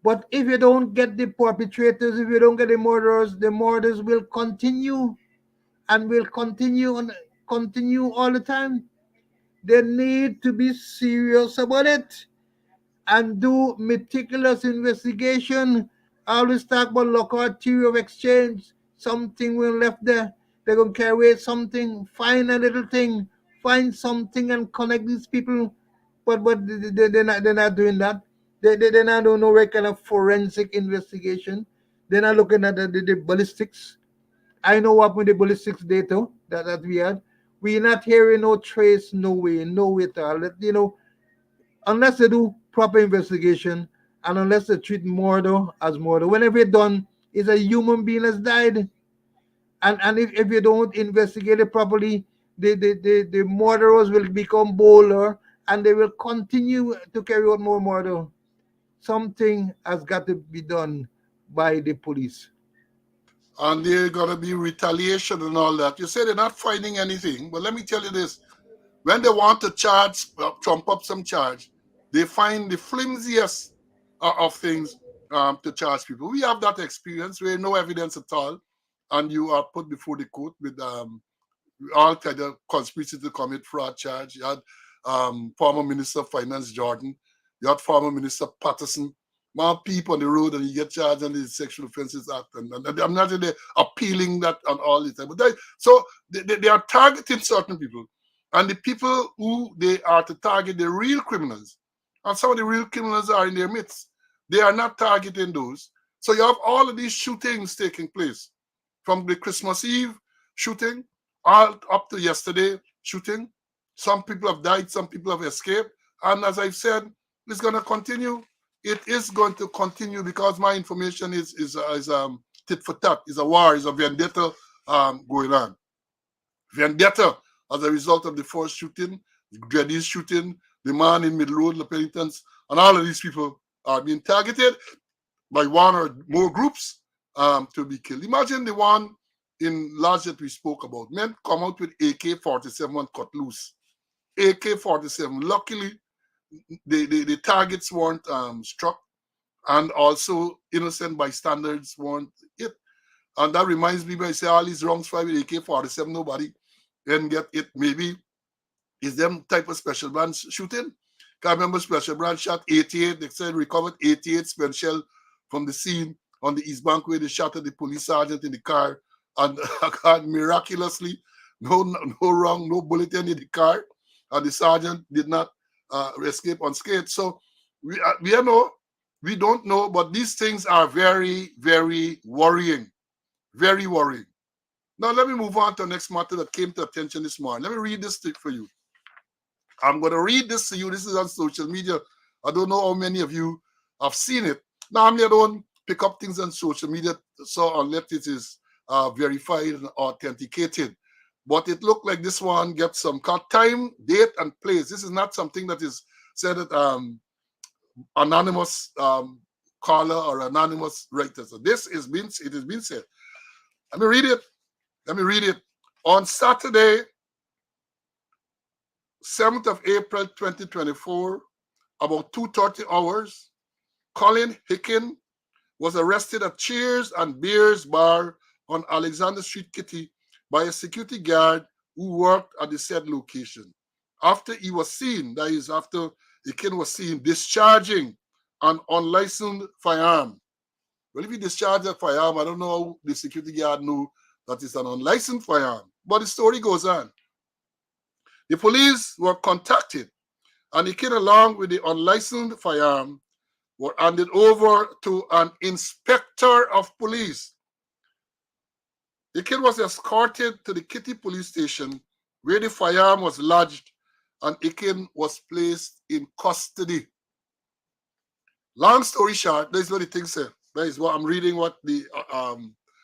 But if you don't get the perpetrators, if you don't get the murders will continue and will continue all the time. They need to be serious about it and do meticulous investigation. I always talk about lockout theory of exchange. Something will left there. They're gonna carry away something, find a little thing, find something and connect these people. But they're not doing that. They're not doing no kind of forensic investigation. They're not looking at the ballistics. I know what with the ballistics data that we had. We're not hearing no trace, no way at all. Unless they do proper investigation and unless they treat murder as murder. Whenever it's done, it's a human being has died. And if you don't investigate it properly, the murderers will become bolder and they will continue to carry out more murder. Something has got to be done by the police. And there's gonna be retaliation and all that. You say they're not finding anything, but let me tell you this: when they want to charge, trump up some charge, they find the flimsiest of things to charge people. We have that experience where no evidence at all, and you are put before the court with all kind of conspiracy to commit fraud charge. You had former Minister of Finance Jordan, you had former Minister Patterson. More people on the road and you get charged under the Sexual Offences Act. And I'm not really appealing that on all the time. But they are targeting certain people. And the people who they are to target, the real criminals, and some of the real criminals are in their midst. They are not targeting those. So you have all of these shootings taking place from the Christmas Eve shooting all up to yesterday shooting. Some people have died, some people have escaped. And as I've said, it's going to continue. It is going to continue because my information is tit for tat, is a war, is a vendetta going on. Vendetta as a result of the first shooting, the Greddy's shooting, the man in Middle Road, La Penitence, and all of these people are being targeted by one or more groups to be killed. Imagine the one in Lodge that we spoke about. Men come out with AK-47 and cut loose. AK-47. Luckily, the targets weren't struck, and also innocent bystanders weren't hit. And that reminds me when I say all these wrongs fight with AK-47, nobody can get it. Maybe it's them type of special branch shooting. I remember special branch shot 88. They said recovered 88 spent shell from the scene on the East Bank where they shot at the police sergeant in the car. And miraculously, no wrong, no bullet in the car. and the sergeant did not escape unscathed. So we don't know, but these things are very, very worrying. Very worrying. Now, let me move on to the next matter that came to attention this morning. Let me read this for you. I'm going to read this to you. This is on social media. I don't know how many of you have seen it. Normally, I don't pick up things on social media so unless it is verified and authenticated. But it looked like this one gets some time, date, and place. This is not something that is said at anonymous caller or anonymous writer. So it has been said. Let me read it. Let me read it. On Saturday, 7th of April 2024, about 2:30 hours, Colin Hicken was arrested at Cheers and Beers Bar on Alexander Street, Kitty, by a security guard who worked at the said location. After he was seen, that is, after Hicken was seen discharging an unlicensed firearm. Well, if he discharged a firearm, I don't know how the security guard knew that it's an unlicensed firearm. But the story goes on. The police were contacted, and he came along with the unlicensed firearm, were handed over to an inspector of police. The kid was escorted to the Kitty police station where the firearm was lodged, and Ikin was placed in custody. Long story short, that is what the thing said. That is what I'm reading, what the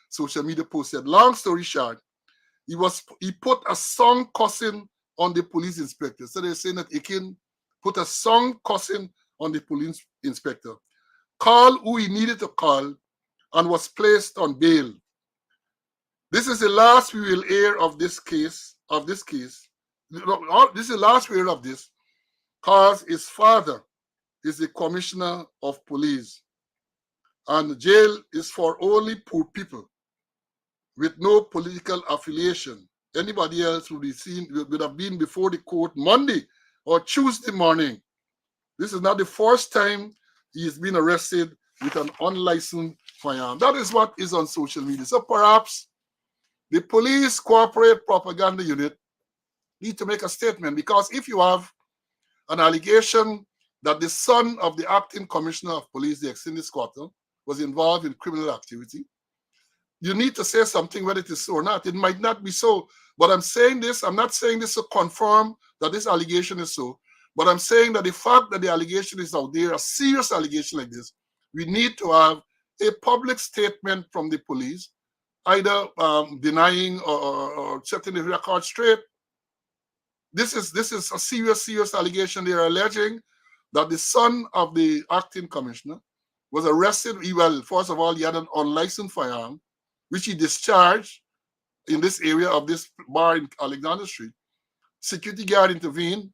social media post said. Long story short, he put a song cussing on the police inspector. So they're saying that Ikin put a song cussing on the police inspector, called who he needed to call, and was placed on bail. This is the last we will hear of this case. This is the last we hear of this, because his father is the commissioner of police, and the jail is for only poor people with no political affiliation. Anybody else would have been before the court Monday or Tuesday morning. This is not the first time he has been arrested with an unlicensed firearm. That is what is on social media. So perhaps the police corporate propaganda unit need to make a statement, because if you have an allegation that the son of the acting commissioner of police, the extended squatter, was involved in criminal activity, you need to say something whether it is so or not. It might not be so, but I'm saying this, I'm not saying this to confirm that this allegation is so, but I'm saying that the fact that the allegation is out there, a serious allegation like this, we need to have a public statement from the police, either denying or setting the record straight. This is a serious allegation. They are alleging that the son of the acting commissioner was arrested. Well, first of all, he had an unlicensed firearm, which he discharged in this area of this bar in Alexander Street. Security guard intervened,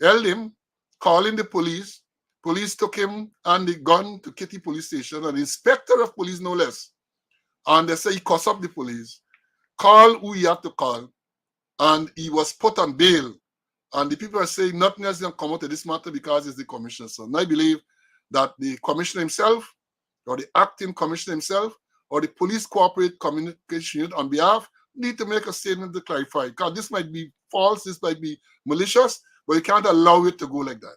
held him, calling the police. Police took him and the gun to Kitty police station, an inspector of police no less. And they say he cussed up the police, called who he had to call, and he was put on bail. And the people are saying nothing else can come out of this matter because it's the commissioner. So I believe that the commissioner himself, or the acting commissioner himself, or the police corporate communication unit on behalf need to make a statement to clarify. Because this might be false, this might be malicious, but you can't allow it to go like that.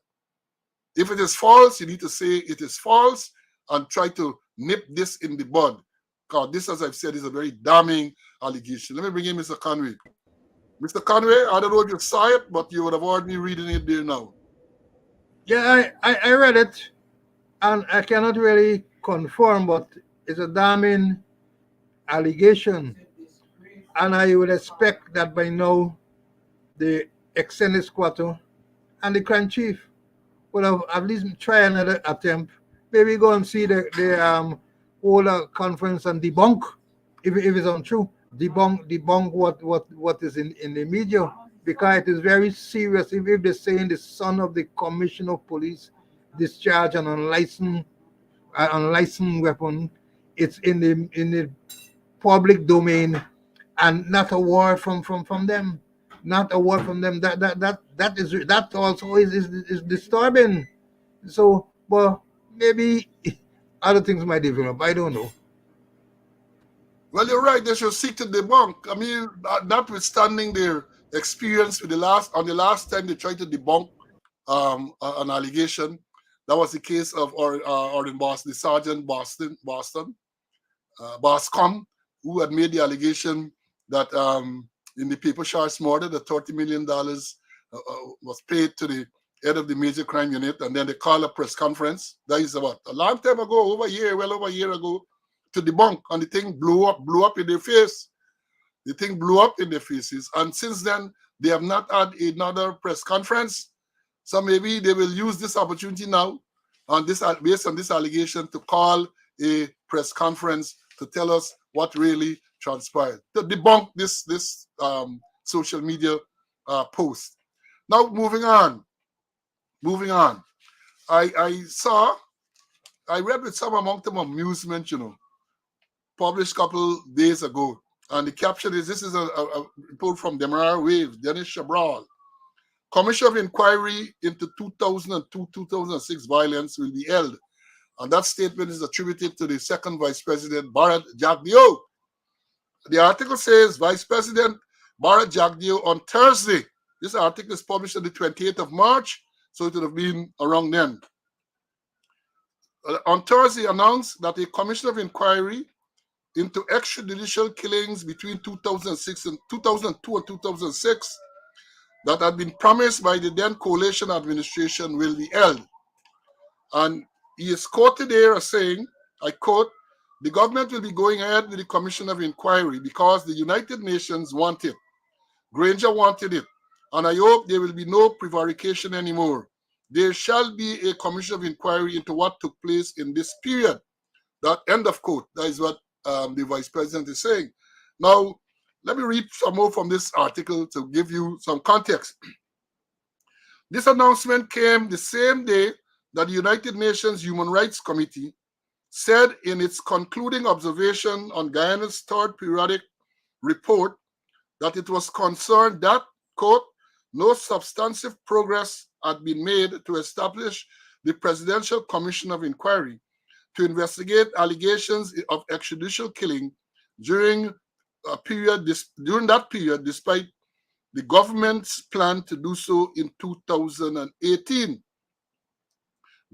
If it is false, you need to say it is false and try to nip this in the bud. Because this, as I've said, is a very damning allegation. Let me bring in Mr. Conway. Mr. Conway, I don't know if you saw it, but you would have heard me reading it there now. Yeah, I read it, and I cannot really confirm, but it's a damning allegation. And I would expect that by now the extended squatter and the crime chief would have at least try another attempt. Maybe go and see the whole conference and debunk if it's untrue. Debunk what is in the media, because it is very serious. If they're saying the son of the commissioner of police discharged an unlicensed weapon, it's in the public domain, and not a word from them. Not a word from them. That also is disturbing. So, well, maybe other things might develop. I don't know. Well, you're right. They should seek to debunk. I mean, notwithstanding their experience with the last time they tried to debunk an allegation. That was the case of or in Boston, the Sergeant Boston, Boscom, who had made the allegation that in the paper Charles murder, the $30 million was paid to the head of the major crime unit, and then they called a press conference. That is about a long time ago, well over a year ago, to debunk, and the thing blew up in their face. The thing blew up in their faces, and since then they have not had another press conference. So maybe they will use this opportunity now, on this based on this allegation, to call a press conference to tell us what really transpired, to debunk this social media post. Now moving on. I read with some amount of amusement, published a couple days ago. And the caption is, this is a report from Demarar Waves, Dennis Chabral. Commission of Inquiry into 2002-2006 violence will be held. And that statement is attributed to the second Vice President, Bharat Jagdeo. The article says, Vice President Bharat Jagdeo on Thursday. This article is published on the 28th of March, so it would have been around then. On Thursday, announced that a Commission of Inquiry into extrajudicial killings between 2002 and 2006 that had been promised by the then coalition administration will be held. And he is quoted here as saying, I quote, the government will be going ahead with the Commission of Inquiry because the United Nations want it. Granger wanted it. And I hope there will be no prevarication anymore. There shall be a Commission of Inquiry into what took place in this period. That end of quote. That is what the Vice President is saying. Now, let me read some more from this article to give you some context. This announcement came the same day that the United Nations Human Rights Committee said in its concluding observation on Guyana's third periodic report that it was concerned that, quote, no substantive progress had been made to establish the Presidential Commission of Inquiry to investigate allegations of extrajudicial killing during that period, despite the government's plan to do so in 2018.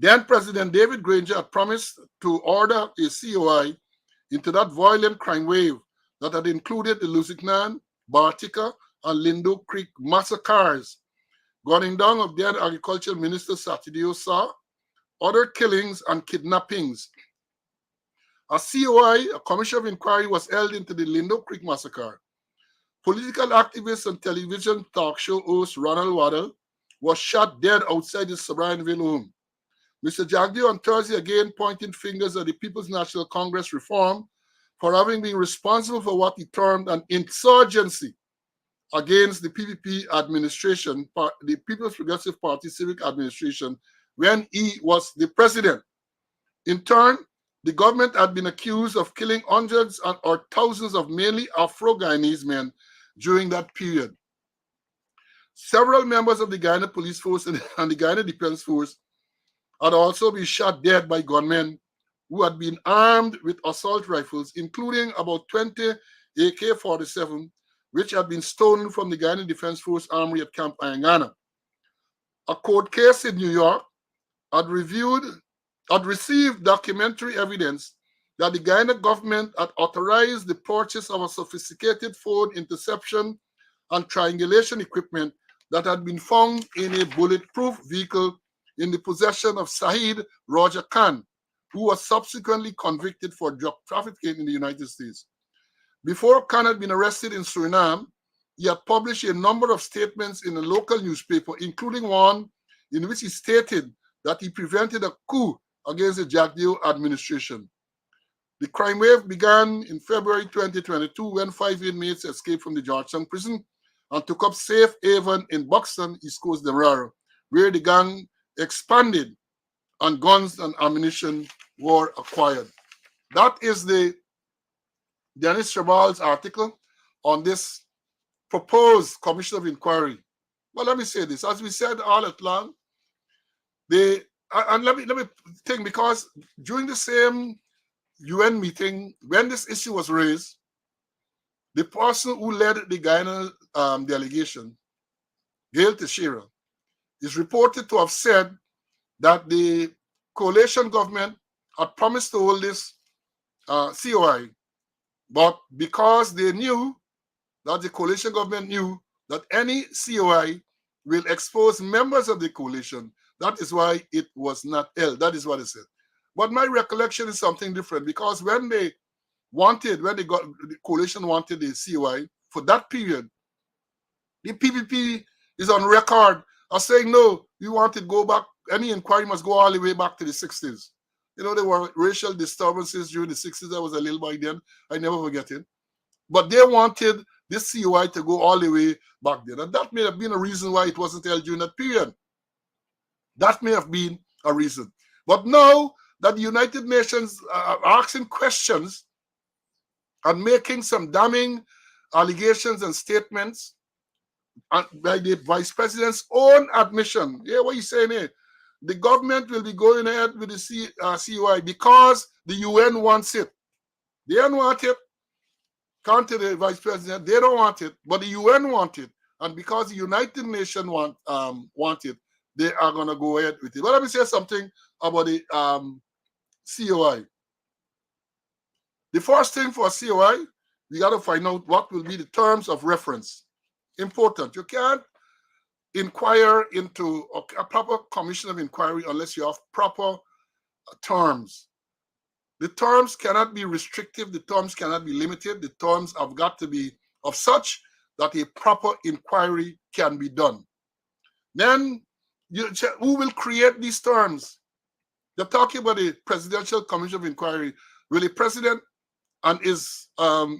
Then President David Granger had promised to order a COI into that violent crime wave that had included the Lusignan, Bartica, and Lindo Creek massacres, gunning down of then Agriculture Minister Saturday Sa, other killings and kidnappings. A COI, a Commission of Inquiry, was held into the Lindo Creek massacre. Political activist and television talk show host Ronald Waddell was shot dead outside his Sobrianville home. Mr. Jagdeo on Thursday again pointed fingers at the People's National Congress reform for having been responsible for what he termed an insurgency against the PPP administration, the People's Progressive Party Civic Administration, when he was the president. In turn, the government had been accused of killing hundreds or thousands of mainly Afro-Guyanese men during that period. Several members of the Guyana Police Force and the Guyana Defense Force had also been shot dead by gunmen who had been armed with assault rifles, including about 20 AK-47, which had been stolen from the Guyana Defense Force Armory at Camp Ayangana. A court case in New York had received documentary evidence that the Guyana government had authorized the purchase of a sophisticated phone interception and triangulation equipment that had been found in a bulletproof vehicle in the possession of Saeed Roger Khan, who was subsequently convicted for drug trafficking in the United States. Before Khan had been arrested in Suriname, he had published a number of statements in a local newspaper, including one in which he stated that he prevented a coup against the Jagdeo administration. The crime wave began in February 2022 when 5 inmates escaped from the Georgetown prison and took up safe haven in Buxton, East Coast Demerara, where the gang expanded and guns and ammunition were acquired. That is the Dennis Chabal's article on this proposed Commission of Inquiry. Well, let me say this. As we said all along, let me think, because during the same UN meeting, when this issue was raised, the person who led the Guyana the allegation, Gail Teixeira, is reported to have said that the coalition government had promised to hold this COI, but because they knew that the coalition government knew that any COI will expose members of the coalition, that is why it was not held. That is what it said. But my recollection is something different, because when the coalition wanted the COI for that period, the PPP is on record as saying, no, we want to go back, any inquiry must go all the way back to the 60s. You know, there were racial disturbances during the 60s. I was a little boy then. I never forget it. But they wanted this COI to go all the way back then. And that may have been a reason why it wasn't held during that period. That may have been a reason. But now that the United Nations are asking questions and making some damning allegations and statements, by the vice president's own admission, yeah, what are you saying here? The government will be going ahead with the COI because the UN wants it. They don't want it. Come to the vice president, they don't want it, but the UN want it. And because the United Nations want it, they are going to go ahead with it. But let me say something about the COI. The first thing for COI, we got to find out what will be the terms of reference. Important. You can't inquire into a proper commission of inquiry unless you have proper terms. The terms cannot be restrictive. The terms cannot be limited. The terms have got to be of such that a proper inquiry can be done. Then, who will create these terms? They're talking about the Presidential Commission of Inquiry. Will the president and his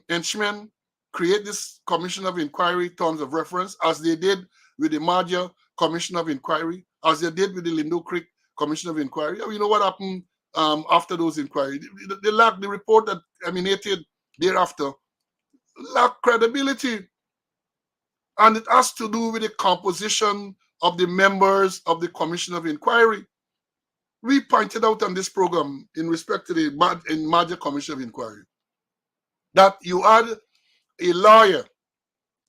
henchmen create this Commission of Inquiry terms of reference, as they did with the Maja Commission of Inquiry, as they did with the Lindo Creek Commission of Inquiry? You know what happened after those inquiries? The report that emanated thereafter lacked credibility. And it has to do with the composition of the members of the Commission of Inquiry. We pointed out on this program in respect to the Maja Commission of Inquiry that you had a lawyer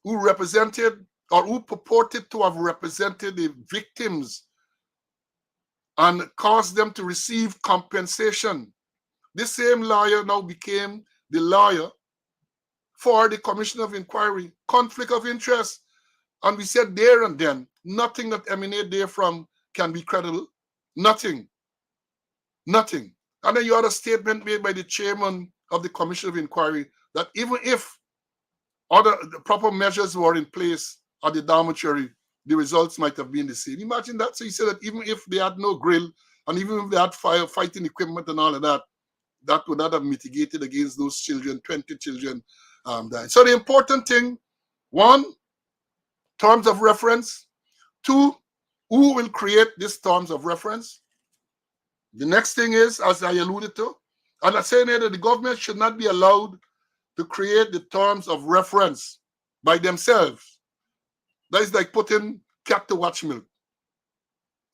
who represented, or who purported to have represented, the victims and caused them to receive compensation. This same lawyer now became the lawyer for the Commission of Inquiry. Conflict of interest. And we said there and then, nothing that emanates therefrom can be credible. Nothing. Nothing. And then you had a statement made by the chairman of the Commission of Inquiry that even if the proper measures were in place at the dormitory, the results might have been the same. Imagine that. So he said that even if they had no grill, and even if they had fighting equipment and all of that, that would not have mitigated against those children, 20 children dying. So the important thing, one, terms of reference. Two, who will create these terms of reference? The next thing is, as I alluded to, and I'm saying here that the government should not be allowed to create the terms of reference by themselves. That is like putting cat to watch milk.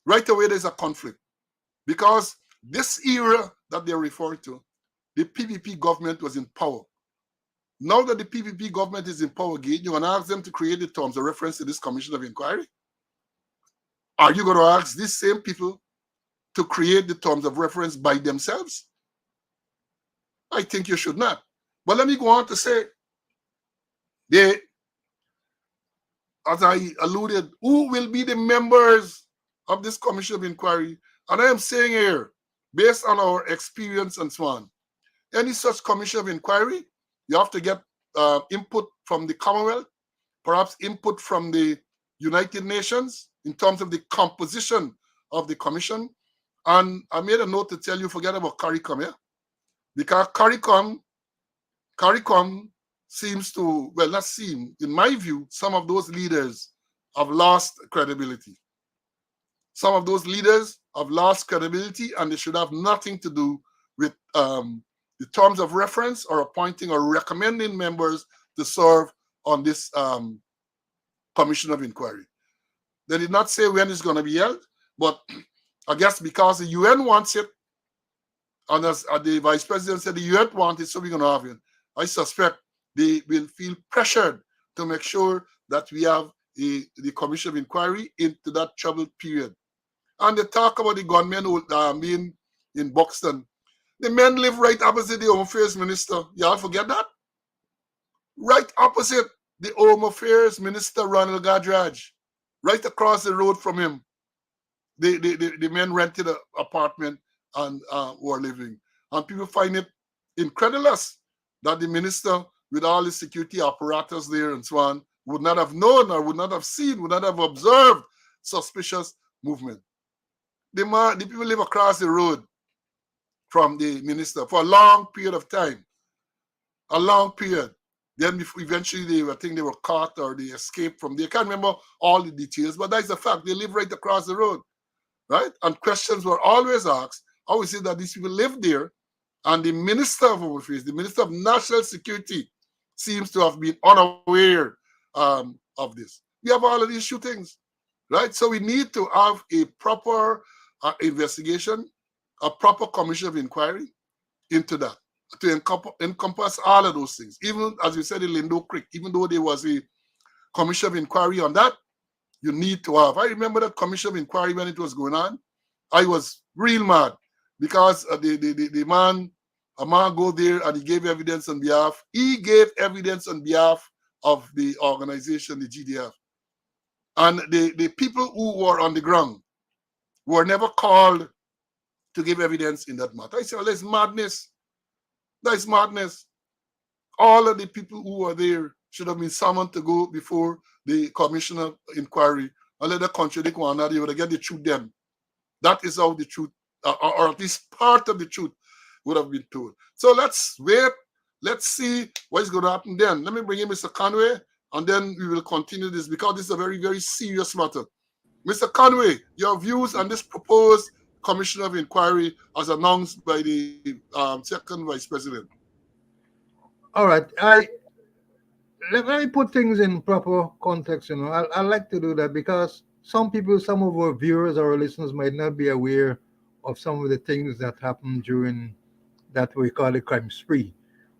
Right away, there's a conflict. Because this era that they're referring to, the PPP government was in power. Now that the PPP government is in power again, you're going to ask them to create the terms of reference to this Commission of Inquiry? Are you going to ask these same people to create the terms of reference by themselves? I think you should not. But let me go on to say, as I alluded, who will be the members of this Commission of Inquiry? And I am saying here, based on our experience and so on, any such Commission of Inquiry, you have to get input from the Commonwealth, perhaps input from the United Nations in terms of the composition of the commission. And I made a note to tell you, forget about CARICOM, yeah? Because CARICOM seems to, well, not seem, in my view, some of those leaders have lost credibility. Some of those leaders have lost credibility, and they should have nothing to do with the terms of reference or appointing or recommending members to serve on this Commission of Inquiry. They did not say when it's going to be held, but I guess because the UN wants it, and as the Vice President said, the UN wants it, so we're going to have it. I suspect they will feel pressured to make sure that we have the commission of inquiry into that troubled period. And they talk about the gunmen who being in Buxton. The men live right opposite the Home Affairs Minister. Y'all forget that? Right opposite the Home Affairs Minister, Ronald Gadraj. Right across the road from him. The men rented an apartment and were living. And people find it incredulous that the minister, with all his security apparatus there and so on, would not have known or would not have seen, would not have observed suspicious movement. The people live across the road from the minister for a long period of time, a long period. Then eventually I think they were caught or they escaped from there. I can't remember all the details, but that's a fact. They live right across the road, right? And questions were always asked. How is it that these people live there? And the Minister of Home Affairs, the Minister of National Security, seems to have been unaware of this. We have all of these shootings, right? So we need to have a proper investigation, a proper commission of inquiry into that to encompass all of those things. Even as you said in Lindo Creek, even though there was a commission of inquiry on that, you need to have. I remember that commission of inquiry when it was going on. I was real mad because the man, a man go there and he gave evidence on behalf. He gave evidence on behalf of the organization, the GDF. And the people who were on the ground were never called to give evidence in that matter. I said, well, that's madness. That's madness. All of the people who were there should have been summoned to go before the commission of inquiry and let them contradict one another. You would get the truth then. That is how the truth, or at least part of the truth, would have been told. So let's wait. Let's see what is going to happen then. Let me bring in Mr. Conway, and then we will continue this because this is a very, very serious matter. Mr. Conway, your views on this proposed commission of inquiry as announced by the second vice president. All right, let me put things in proper context. I like to do that because some people, some of our viewers or our listeners might not be aware of some of the things that happened during that we call the crime spree,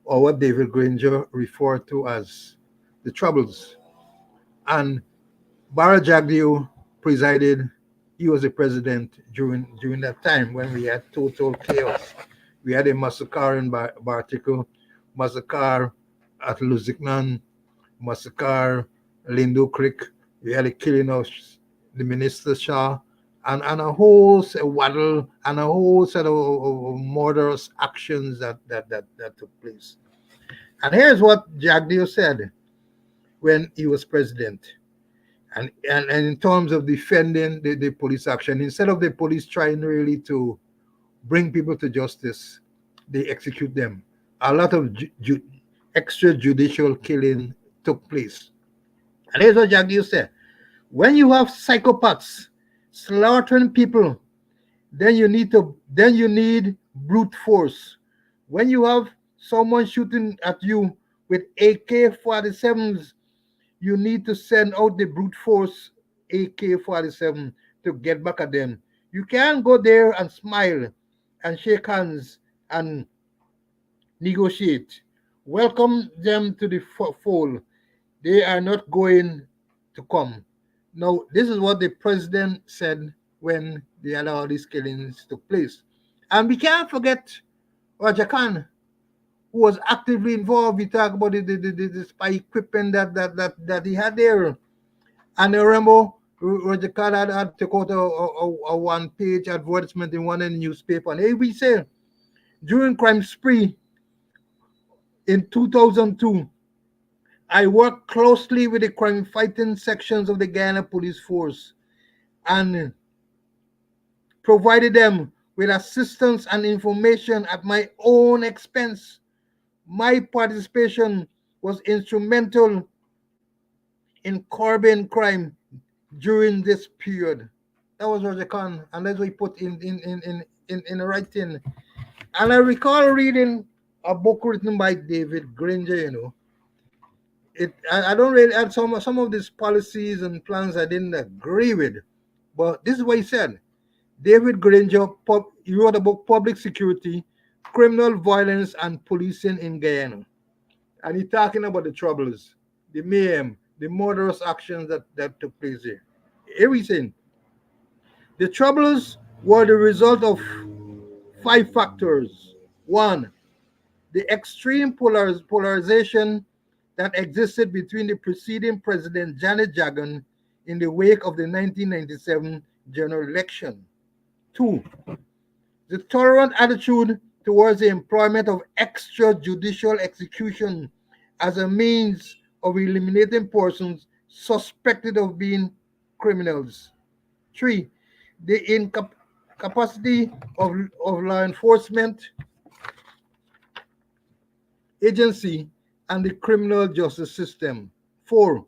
or what David Granger referred to as the Troubles. And Bara Jagdeo presided. He was the president during that time when we had total chaos. We had a massacre in Bartico, massacre at Luziknan, massacre Lindo Creek. We had a killing of the minister Shah, and a whole waddle and a whole set of murderous actions that took place. And here's what Jagdeo said when he was president. And in terms of defending the police action, instead of the police trying really to bring people to justice, they execute them. A lot of extrajudicial killing took place. And here's what Jagdeo said. When you have psychopaths slaughtering people, then you need brute force. When you have someone shooting at you with AK-47s, you need to send out the brute force AK-47 to get back at them. You can't go there and smile and shake hands and negotiate. Welcome them to the fold. They are not going to come. Now, this is what the president said when the all these killings took place. And we can't forget Roger Khan, who was actively involved. We talk about the spy equipment that he had there. And I remember Roger Khan had took out a one-page advertisement in one of the newspaper. And here we say, during crime spree in 2002, I worked closely with the crime fighting sections of the Guyana Police Force and provided them with assistance and information at my own expense. My participation was instrumental in curbing crime during this period. That was Roger Khan, and that's what he put in writing. And I recall reading a book written by David Granger. I don't really add some of these policies and plans I didn't agree with, but this is what he said. David Granger he wrote a book, Public Security, Criminal Violence and Policing in Guyana, and he's talking about the troubles, the mayhem, the murderous actions that took place here. Everything. The troubles were the result of five factors. One, the extreme polarization that existed between the preceding president Janet Jagan in the wake of the 1997 general election. Two, the tolerant attitude towards the employment of extrajudicial execution as a means of eliminating persons suspected of being criminals. Three, the incapacity of law enforcement agency and the criminal justice system. Four,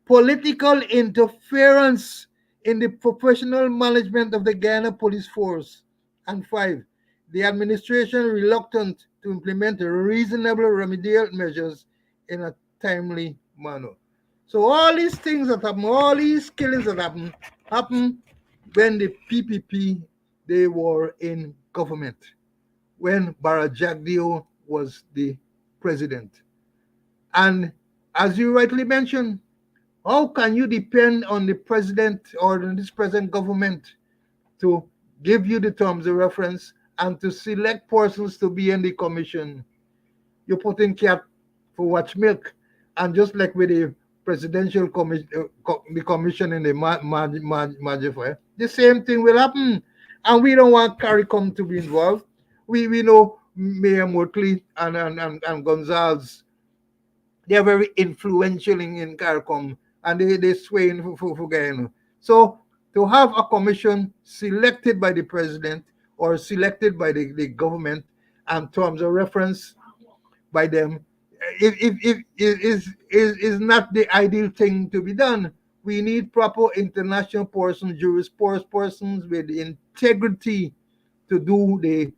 political interference in the professional management of the Guyana police force. And five, the administration reluctant to implement reasonable remedial measures in a timely manner. So all these things that happen, all these killings that happen when the PPP they were in government, when Barajagdio was the president. And as you rightly mentioned, how can you depend on the president or this present government to give you the terms of reference and to select persons to be in the commission? You're putting cat for watch milk. And just like with the presidential commission, the commission in the Majify, the same thing will happen. And we don't want CARICOM to be involved. We know Mayor Motley and Gonzalez, they are very influential in CARICOM, and they sway in for Guyana. So to have a commission selected by the president or selected by the government and terms of reference by them, is not the ideal thing to be done. We need proper international persons, jurisprudence with integrity to do the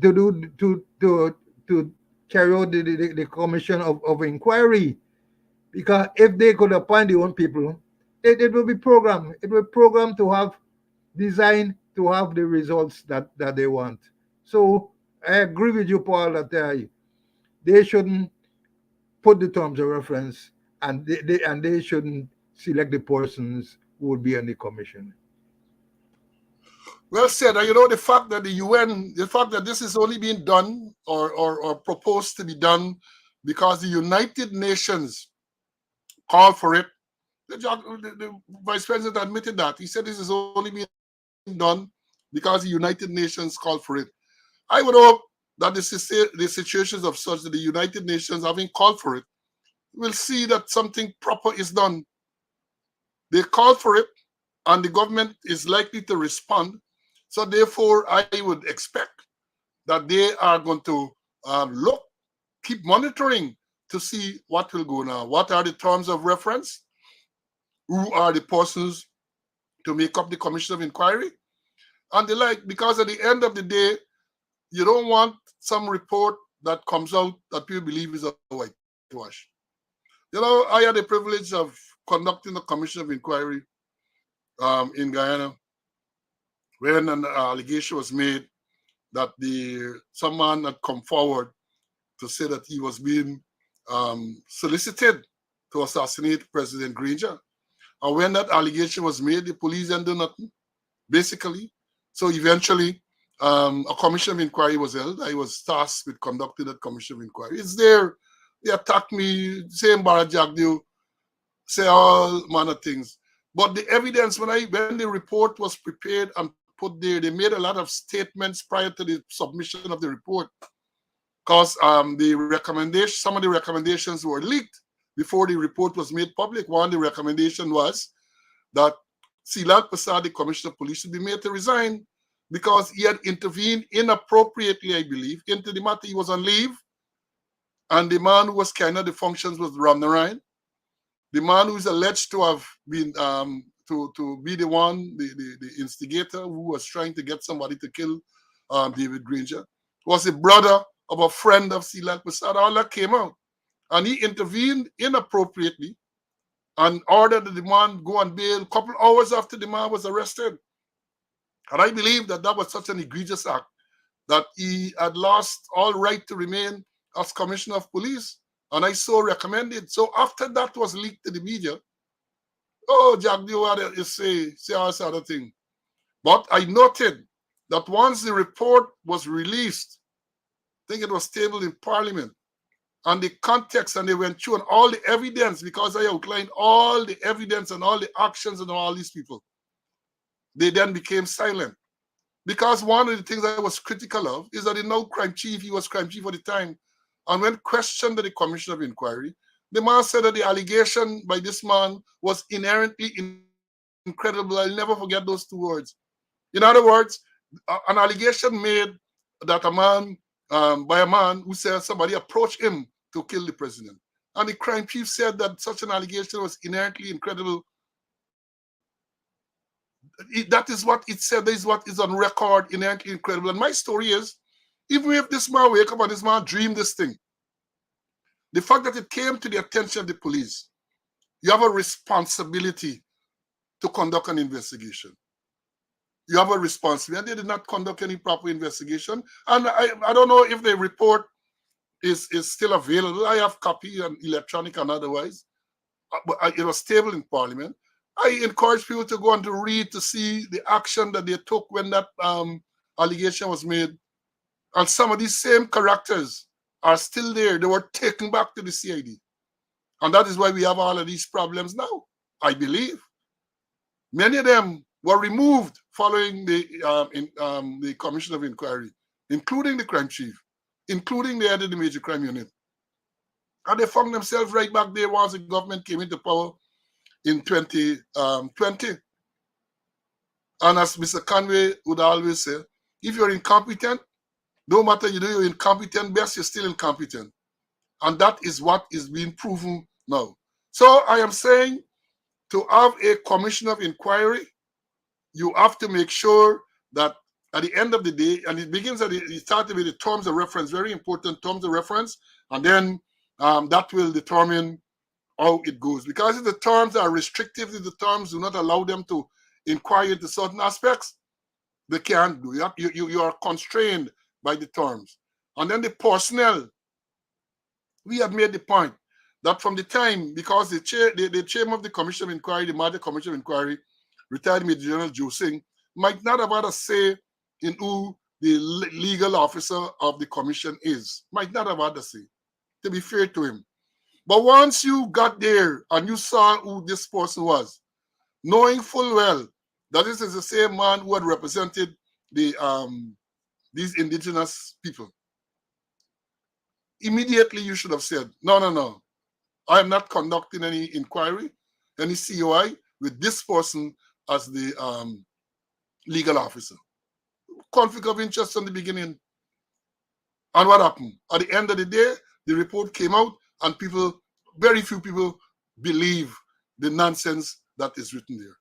to do to carry out the commission of inquiry. Because if they could appoint their own people, it will be programmed. It will program to have designed to have the results that they want. So I agree with you, Paul, that they shouldn't put the terms of reference, and they shouldn't select the persons who would be on the commission. Well said. And you know, the fact that the UN, the fact that this is only being done or proposed to be done because the United Nations called for it. The vice president admitted that. He said this is only being done because the United Nations called for it. I would hope that the situations of such that the United Nations, having called for it, will see that something proper is done. They called for it, and the government is likely to respond. So therefore, I would expect that they are going to keep monitoring to see what will go now. What are the terms of reference? Who are the persons to make up the commission of inquiry? And the like, because at the end of the day, you don't want some report that comes out that people believe is a whitewash. You know, I had the privilege of conducting a commission of inquiry in Guyana when an allegation was made that someone had come forward to say that he was being solicited to assassinate President Granger. And when that allegation was made, the police didn't do nothing, basically. So eventually, a commission of inquiry was held. I was tasked with conducting that commission of inquiry. It's there. They attacked me, same Barajagdio, say all manner of things. But the evidence, when the report was prepared and put there, they made a lot of statements prior to the submission of the report. Because some of the recommendations were leaked before the report was made public. One of the recommendation was that Silal Prasad, the Commissioner of Police, should be made to resign because he had intervened inappropriately, I believe, into the matter. He was on leave, and the man who was carrying out the functions was Ram Narayan. The man who is alleged to have been to be the instigator who was trying to get somebody to kill David Granger was a brother of a friend of Silal Prasad. All that came out. And he intervened inappropriately and ordered the man go on bail a couple hours after the man was arrested. And I believe that was such an egregious act that he had lost all right to remain as commissioner of police. And I so recommended. So after that was leaked to the media, oh, Jack, you say all this other thing. But I noted that once the report was released, I think it was tabled in Parliament, and the context, and they went through and all the evidence, because I outlined all the evidence and all the actions and all these people, they then became silent. Because one of the things I was critical of is that the now crime chief, he was crime chief at the time, and when questioned at the Commission of Inquiry, the man said that the allegation by this man was inherently incredible. I'll never forget those two words. In other words, an allegation made that a man, by a man who said somebody approached him to kill the president. And the crime chief said that such an allegation was inherently incredible. That is what it said. That is what is on record, inherently incredible. And my story is, even if this man wake up and this man dreamed this thing, the fact that it came to the attention of the police, you have a responsibility to conduct an investigation. You have a responsibility. They did not conduct any proper investigation. And I don't know if the report is still available. I have copy and electronic and otherwise. But it was tabled in Parliament. I encourage people to go and to read to see the action that they took when that allegation was made. And some of these same characters are still there. They were taken back to the CID. And that is why we have all of these problems now, I believe. Many of them were removed following the Commission of Inquiry, including the crime chief, including the head of the major crime unit. And they found themselves right back there once the government came into power in 2020. And as Mr. Conway would always say, if you're incompetent, no matter you do you're incompetent, best you're still incompetent. And that is what is being proven now. So I am saying, to have a commission of inquiry, you have to make sure that at the end of the day, and it started with the terms of reference, very important terms of reference, and then that will determine how it goes. Because if the terms are restrictive, if the terms do not allow them to inquire into certain aspects, they can't do. You are constrained by the terms. And then the personnel, we have made the point that from the time, because the chairman of the Commission of Inquiry, the Major Commission of Inquiry, retired Major General Josing, might not have had a say in who the legal officer of the commission is. Might not have had a say, to be fair to him. But once you got there and you saw who this person was, knowing full well that this is the same man who had represented these indigenous people, immediately you should have said, no, I am not conducting any inquiry, any COI with this person as the legal officer. Conflict of interest from the beginning. And what happened? At the end of the day, the report came out and very few people believe the nonsense that is written there.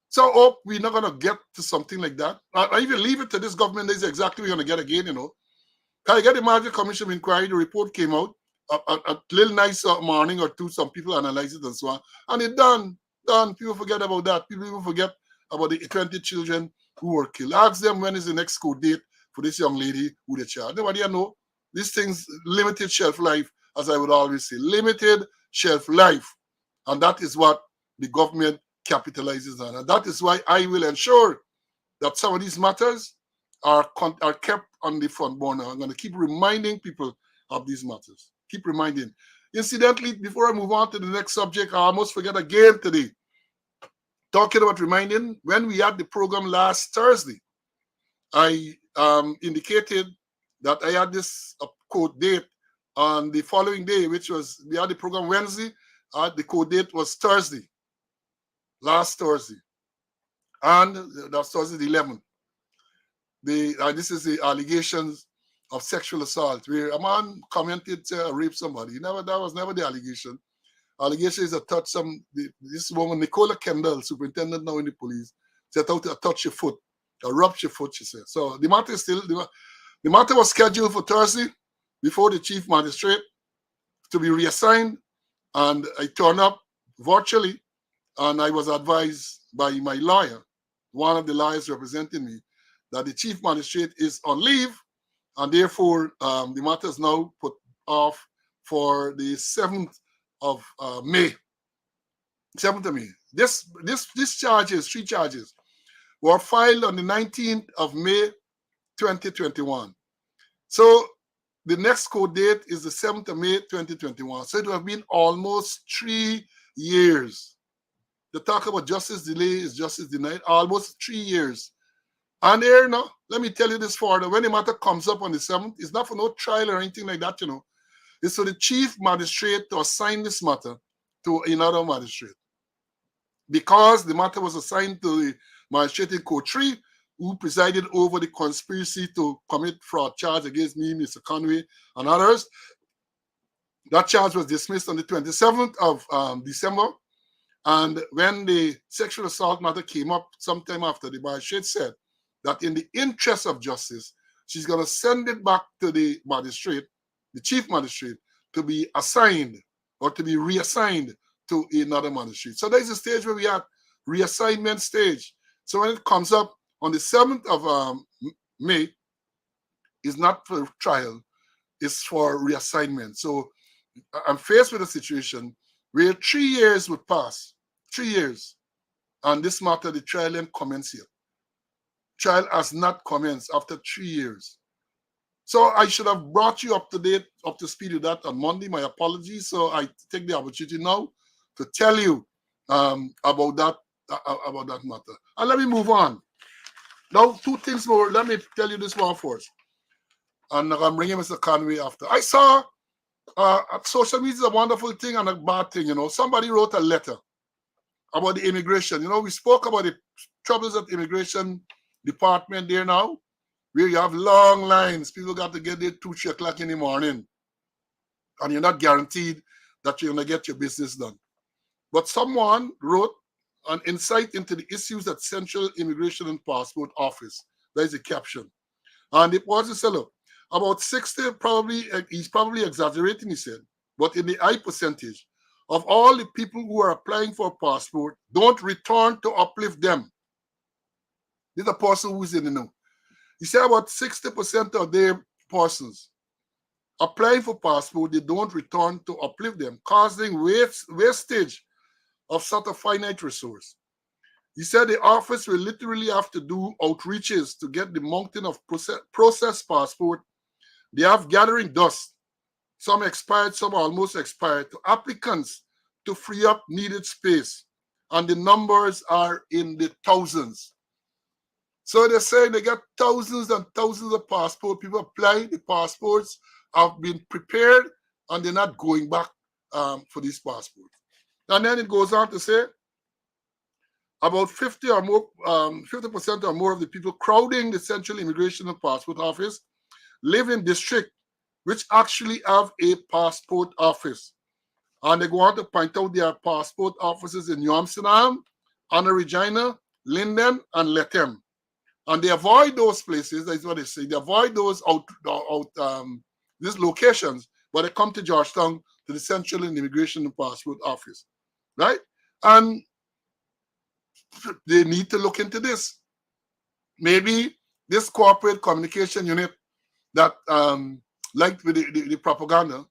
So I hope we're not going to get to something like that. I even leave it to this government. This is exactly what we're going to get again, Can I get the Major Commission of Inquiry? The report came out. A little nice morning or two, some people analyze it and so on. And it's done. People forget about that. People even forget about the 20 children who were killed. Ask them when is the next court date for this young lady who they charged. Nobody know. These things, limited shelf life, as I would always say. Limited shelf life. And that is what the government capitalizes on. And that is why I will ensure that some of these matters are kept on the front burner. I'm going to keep reminding people of these matters. Keep reminding. Incidentally, before I move on to the next subject, I almost forget again today. Talking about reminding, when we had the program last Thursday, I indicated that I had this code date on the following day, which was, we had the program Wednesday, the code date was Thursday, last Thursday. And that's Thursday the 11th. This is the allegations of sexual assault, where a man commented to rape somebody. That was never the allegation. Allegation is this woman, Nicola Kendall, superintendent now in the police, set out to touch your foot, rub your foot, she said. So the matter is still, the matter was scheduled for Thursday before the chief magistrate to be reassigned, and I turned up virtually, and I was advised by my lawyer, one of the lawyers representing me, that the chief magistrate is on leave, and therefore the matter is now put off for the 7th of May. 7th of May. This charges, 3 charges, were filed on the 19th of May 2021. So the next court date is the 7th of May 2021. So it would have been almost 3 years. The talk about justice delay is justice denied, almost 3 years. And there, let me tell you this further. When the matter comes up on the 7th, it's not for no trial or anything like that, It's for the chief magistrate to assign this matter to another magistrate. Because the matter was assigned to the magistrate in Court 3, who presided over the conspiracy to commit fraud charge against me, Mr. Conway, and others. That charge was dismissed on the 27th of December. And when the sexual assault matter came up sometime after, the magistrate said that in the interest of justice, she's going to send it back to the magistrate, the chief magistrate, to be assigned or to be reassigned to another magistrate. So there's a stage where we are at reassignment stage. So when it comes up on the 7th of May, it's not for trial, it's for reassignment. So I'm faced with a situation where 3 years would pass, 3 years, and this matter, the trial didn't commence yet. Trial has not commenced after 3 years. So I should have brought you up to date, up to speed with that on Monday. My apologies. So I take the opportunity now to tell you about that matter. And let me move on. Now, 2 things more. Let me tell you this one first. And I'm bringing Mr. Conway after. I saw social media is a wonderful thing and a bad thing. Somebody wrote a letter about the immigration. We spoke about the troubles at the immigration department there now, where you have long lines. People got to get there 2, 3 o'clock in the morning. And you're not guaranteed that you're going to get your business done. But someone wrote an insight into the issues at Central Immigration and Passport Office. That is the caption. And it was a look. About 60, he's probably exaggerating, he said, but in the high percentage of all the people who are applying for a passport don't return to uplift them. This is a person who's in the know. He said about 60% of their persons applying for passport, they don't return to uplift them, causing wastage of such a finite resource. He said the office will literally have to do outreaches to get the mountain of processed passport. They have gathering dust, some expired, some almost expired, to applicants to free up needed space. And the numbers are in the thousands. So they're saying they got thousands and thousands of passports. People apply, the passports have been prepared, and they're not going back for these passports. And then it goes on to say about 50% or more of the people crowding the Central Immigration and Passport Office live in districts which actually have a passport office. And they go on to point out there are passport offices in New Amsterdam, Anna Regina, Linden, and Lethem. And they avoid those places, that's what they say. They avoid those these locations, but they come to Georgetown, to the Central Immigration and Passport Office, right? And they need to look into this. Maybe this corporate communication unit that, like with the propaganda,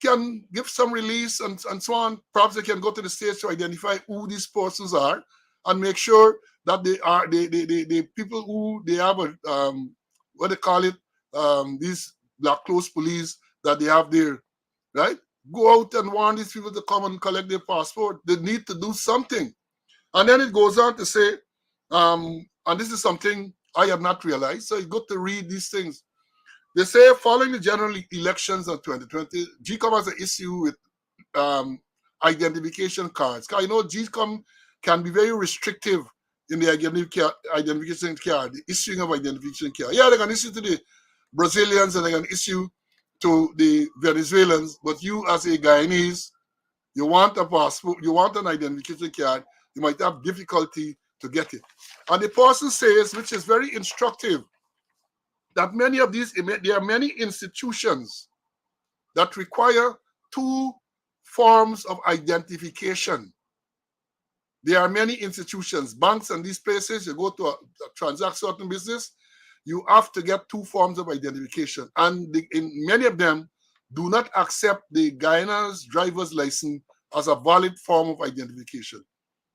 can give some release and so on. Perhaps they can go to the states to identify who these persons are and make sure that they are the people who they have what they call it, these black clothes police that they have there, right? Go out and warn these people to come and collect their passport. They need to do something. And then it goes on to say, and this is something I have not realized, so it's good to read these things. They say following the general elections of 2020, GCOM has an issue with identification cards. Because I know GCOM can be very restrictive in the identification card, the issuing of identification card. Yeah, they're going to issue to the Brazilians and they're going to issue to the Venezuelans, but you as a Guyanese, you want a passport, you want an identification card, you might have difficulty to get it. And the person says, which is very instructive, that many of these, there are many institutions that require 2 forms of identification. There are many institutions, banks and these places, you go to transact certain business, you have to get 2 forms of identification. And in many of them do not accept the Guyana's driver's license as a valid form of identification.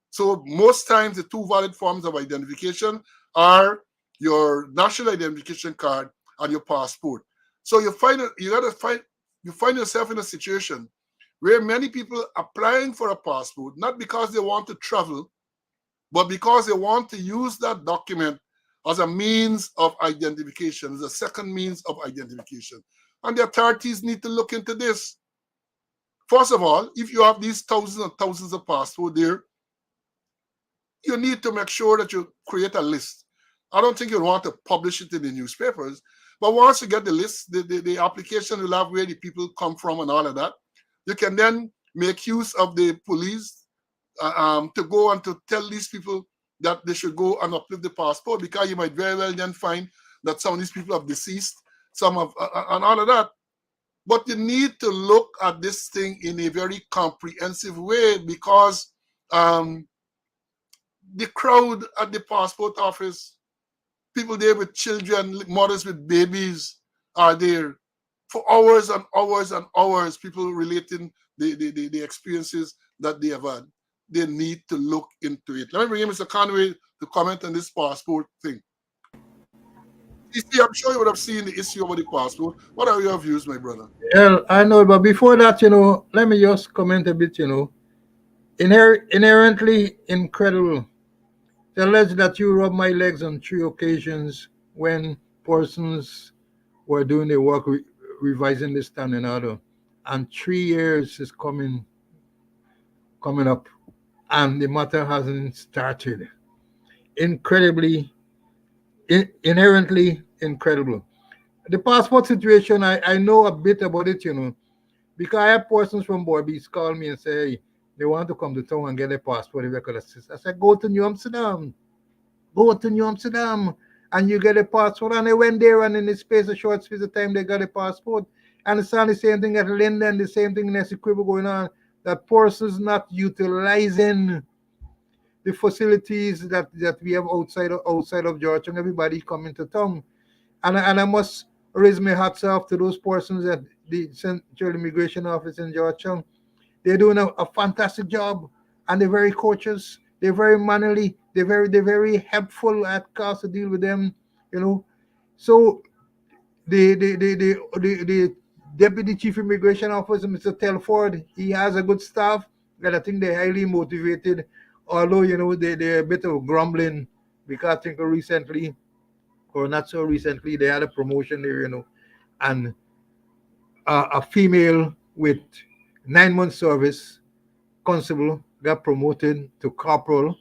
So most times the two valid forms of identification are your national identification card and your passport. So you find yourself in a situation where many people applying for a passport, not because they want to travel, but because they want to use that document as a means of identification, as a second means of identification. And the authorities need to look into this. First of all, if you have these thousands and thousands of passports there, you need to make sure that you create a list. I don't think you want to publish it in the newspapers, but once you get the list, the application will have where the people come from and all of that. You can then make use of the police to go and to tell these people that they should go and uplift the passport, because you might very well then find that some of these people have deceased, some of and all of that. But you need to look at this thing in a very comprehensive way, because the crowd at the passport office, people there with children, mothers with babies are there for hours and hours and hours, people relating the experiences that they have had. They need to look into it. Let me bring in Mr. Conway to comment on this passport thing. You see, I'm sure you would have seen the issue over the passport. What are your views, my brother? Well, I know, but before that, let me just comment a bit. Inherently incredible. They alleged that you rubbed my legs on 3 occasions when persons were doing the work, revising the standing order, and 3 years is coming up, and the matter hasn't started. Incredibly, inherently incredible. The passport situation, I know a bit about it, because I have persons from Bordeaux call me and say, hey, they want to come to town and get a passport if they could assist. I said, go to New Amsterdam. Go to New Amsterdam and you get a passport. And they went there, and in a short space of time, they got a passport. And it's on the same thing at Linden, the same thing in Essequibo going on, that persons not utilizing the facilities that we have outside of Georgetown. Everybody coming to town. And I must raise my hats off to those persons at the Central Immigration Office in Georgetown. They're doing a fantastic job, and they're very courteous. They're very mannerly. They're very helpful at cost to deal with them. So the deputy chief immigration officer, Mr. Telford, he has a good staff, and I think they're highly motivated. Although they're a bit of grumbling, because I think recently, or not so recently, they had a promotion there, and a female with 9 months service, constable, got promoted to corporal,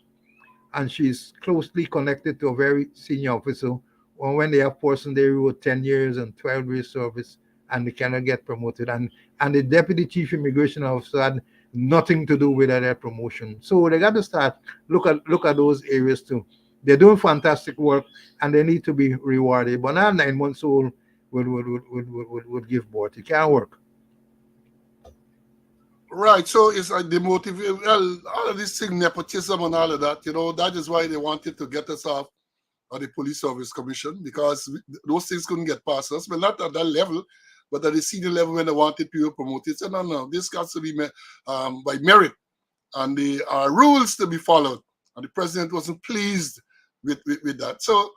and she's closely connected to a very senior officer. Or when they have person there with 10 years and 12 years service, and they cannot get promoted, and the deputy chief immigration officer had nothing to do with that promotion. So they got to start look at those areas too. They're doing fantastic work, and they need to be rewarded. But now 9 months old would give birth. It can't work. Right. So it's like the motive. Well, all of this thing, nepotism and all of that, that is why they wanted to get us off of the Police Service Commission, because those things couldn't get past us. But not at that level, but at the senior level when they wanted people promoted. So no, this has to be by merit, and the rules to be followed. And the president wasn't pleased with that. So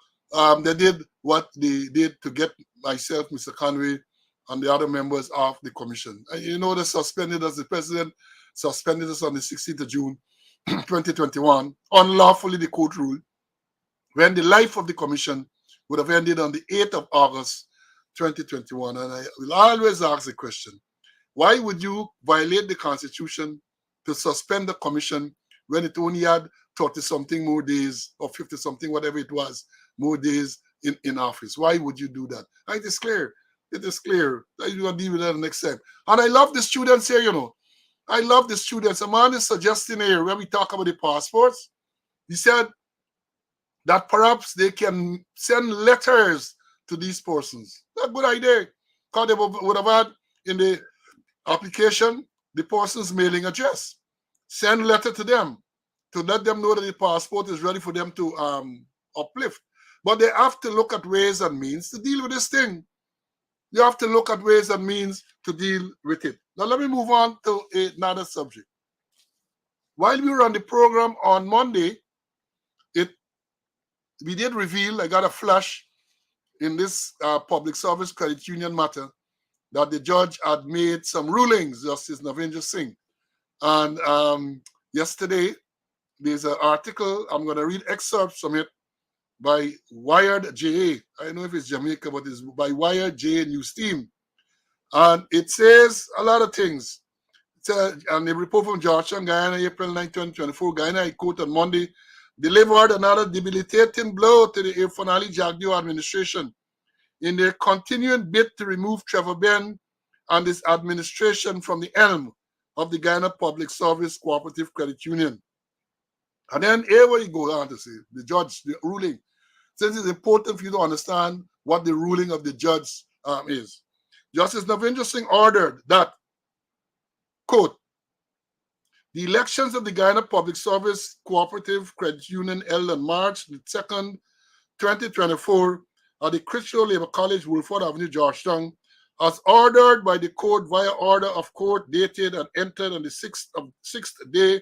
they did what they did to get myself, Mr. Conway, and the other members of the commission. And they suspended us. The president suspended us on the 16th of June, 2021, unlawfully, the court ruled, when the life of the commission would have ended on the 8th of August, 2021. And I will always ask the question, why would you violate the Constitution to suspend the commission when it only had 30-something more days, or 50-something, whatever it was, more days in office? Why would you do that? And it is clear. It is clear. You're going to deal with that next time. And I love the students here, I love the students. A man is suggesting here, when we talk about the passports, he said that perhaps they can send letters to these persons. That's a good idea. Because they would have had in the application the person's mailing address. Send a letter to them to let them know that the passport is ready for them to uplift. But they have to look at ways and means to deal with this thing. You have to look at ways and means to deal with it. Now let me move on to another subject. While we were on the program on Monday, we did reveal, I got a flash in this public service credit union matter, that the judge had made some rulings, Justice Navendra Singh. And yesterday, there's an article, I'm going to read excerpts from it, by Wired JA. I don't know if it's Jamaica, but it's by Wired JA News Team. And it says a lot of things. And the report from Georgetown, Guyana, April 9, 2024, Guyana, I quote on Monday, delivered another debilitating blow to the Ifanali Jagdeo administration in their continuing bid to remove Trevor Ben and his administration from the helm of the Guyana Public Service Cooperative Credit Union. And then here what he goes on to say, the judge, the ruling, since it's important for you to understand what the ruling of the judge is. Justice Navendra Singh ordered that, quote, the elections of the Guyana Public Service Cooperative Credit Union held on March 2nd, 2024 at the Christian Labour College, Woolford Avenue, Georgetown, as ordered by the court via order of court dated and entered on the 6th day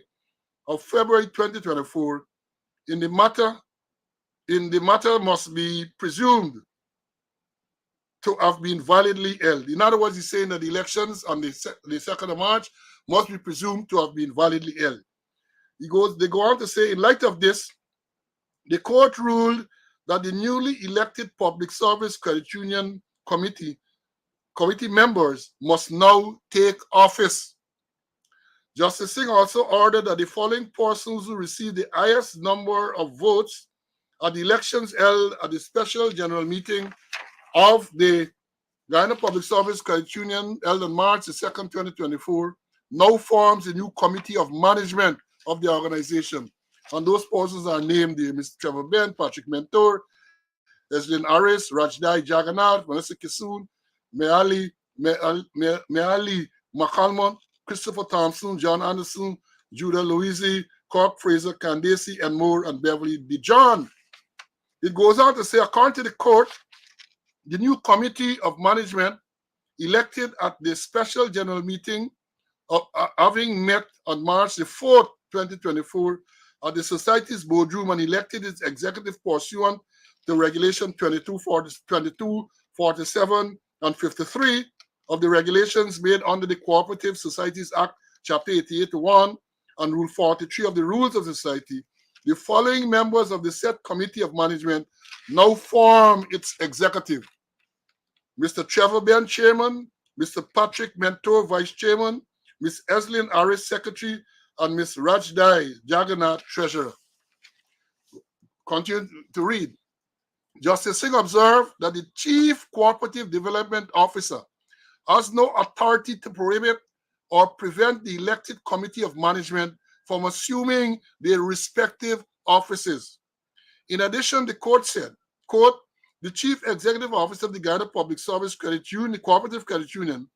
of February 2024, in the matter must be presumed to have been validly held. In other words, he's saying that the elections on the 2nd of March must be presumed to have been validly held. They go on to say, in light of this, the court ruled that the newly elected Public Service Credit Union committee members must now take office. Justice Singh also ordered that the following persons who received the highest number of votes at the elections held at the special general meeting of the Guyana Public Service Credit Union held on March 2nd, 2024, now forms a new committee of management of the organization. And those persons are named Mr. Trevor Ben, Patrick Mentor, Eslin Harris, Rajdai Jagannath, Vanessa Kisoon, Meali McCalmont, Christopher Thompson, John Anderson, Judah Louisi, Cork Fraser, Candace, and Moore, and Beverly DeJohn. It goes on to say, according to the court, the new committee of management elected at the special general meeting having met on March 4th, 2024, at the society's boardroom and elected its executive pursuant to Regulation 22, 47, and 53 of the regulations made under the Cooperative Societies Act, Chapter 88-1, and Rule 43 of the Rules of the Society. The following members of the said committee of management now form its executive: Mr. Trevor Ben, Chairman; Mr. Patrick Mentor, Vice Chairman; Ms. Eslin Harris, Secretary; and Ms. Rajdai Jagannath, Treasurer. Continue to read. Justice Singh observed that the Chief Cooperative Development Officer has no authority to prohibit or prevent the elected committee of management from assuming their respective offices. In addition, the court said, quote, the Chief Executive Officer of the Guyana Public Service Credit Union, the Cooperative Credit Union,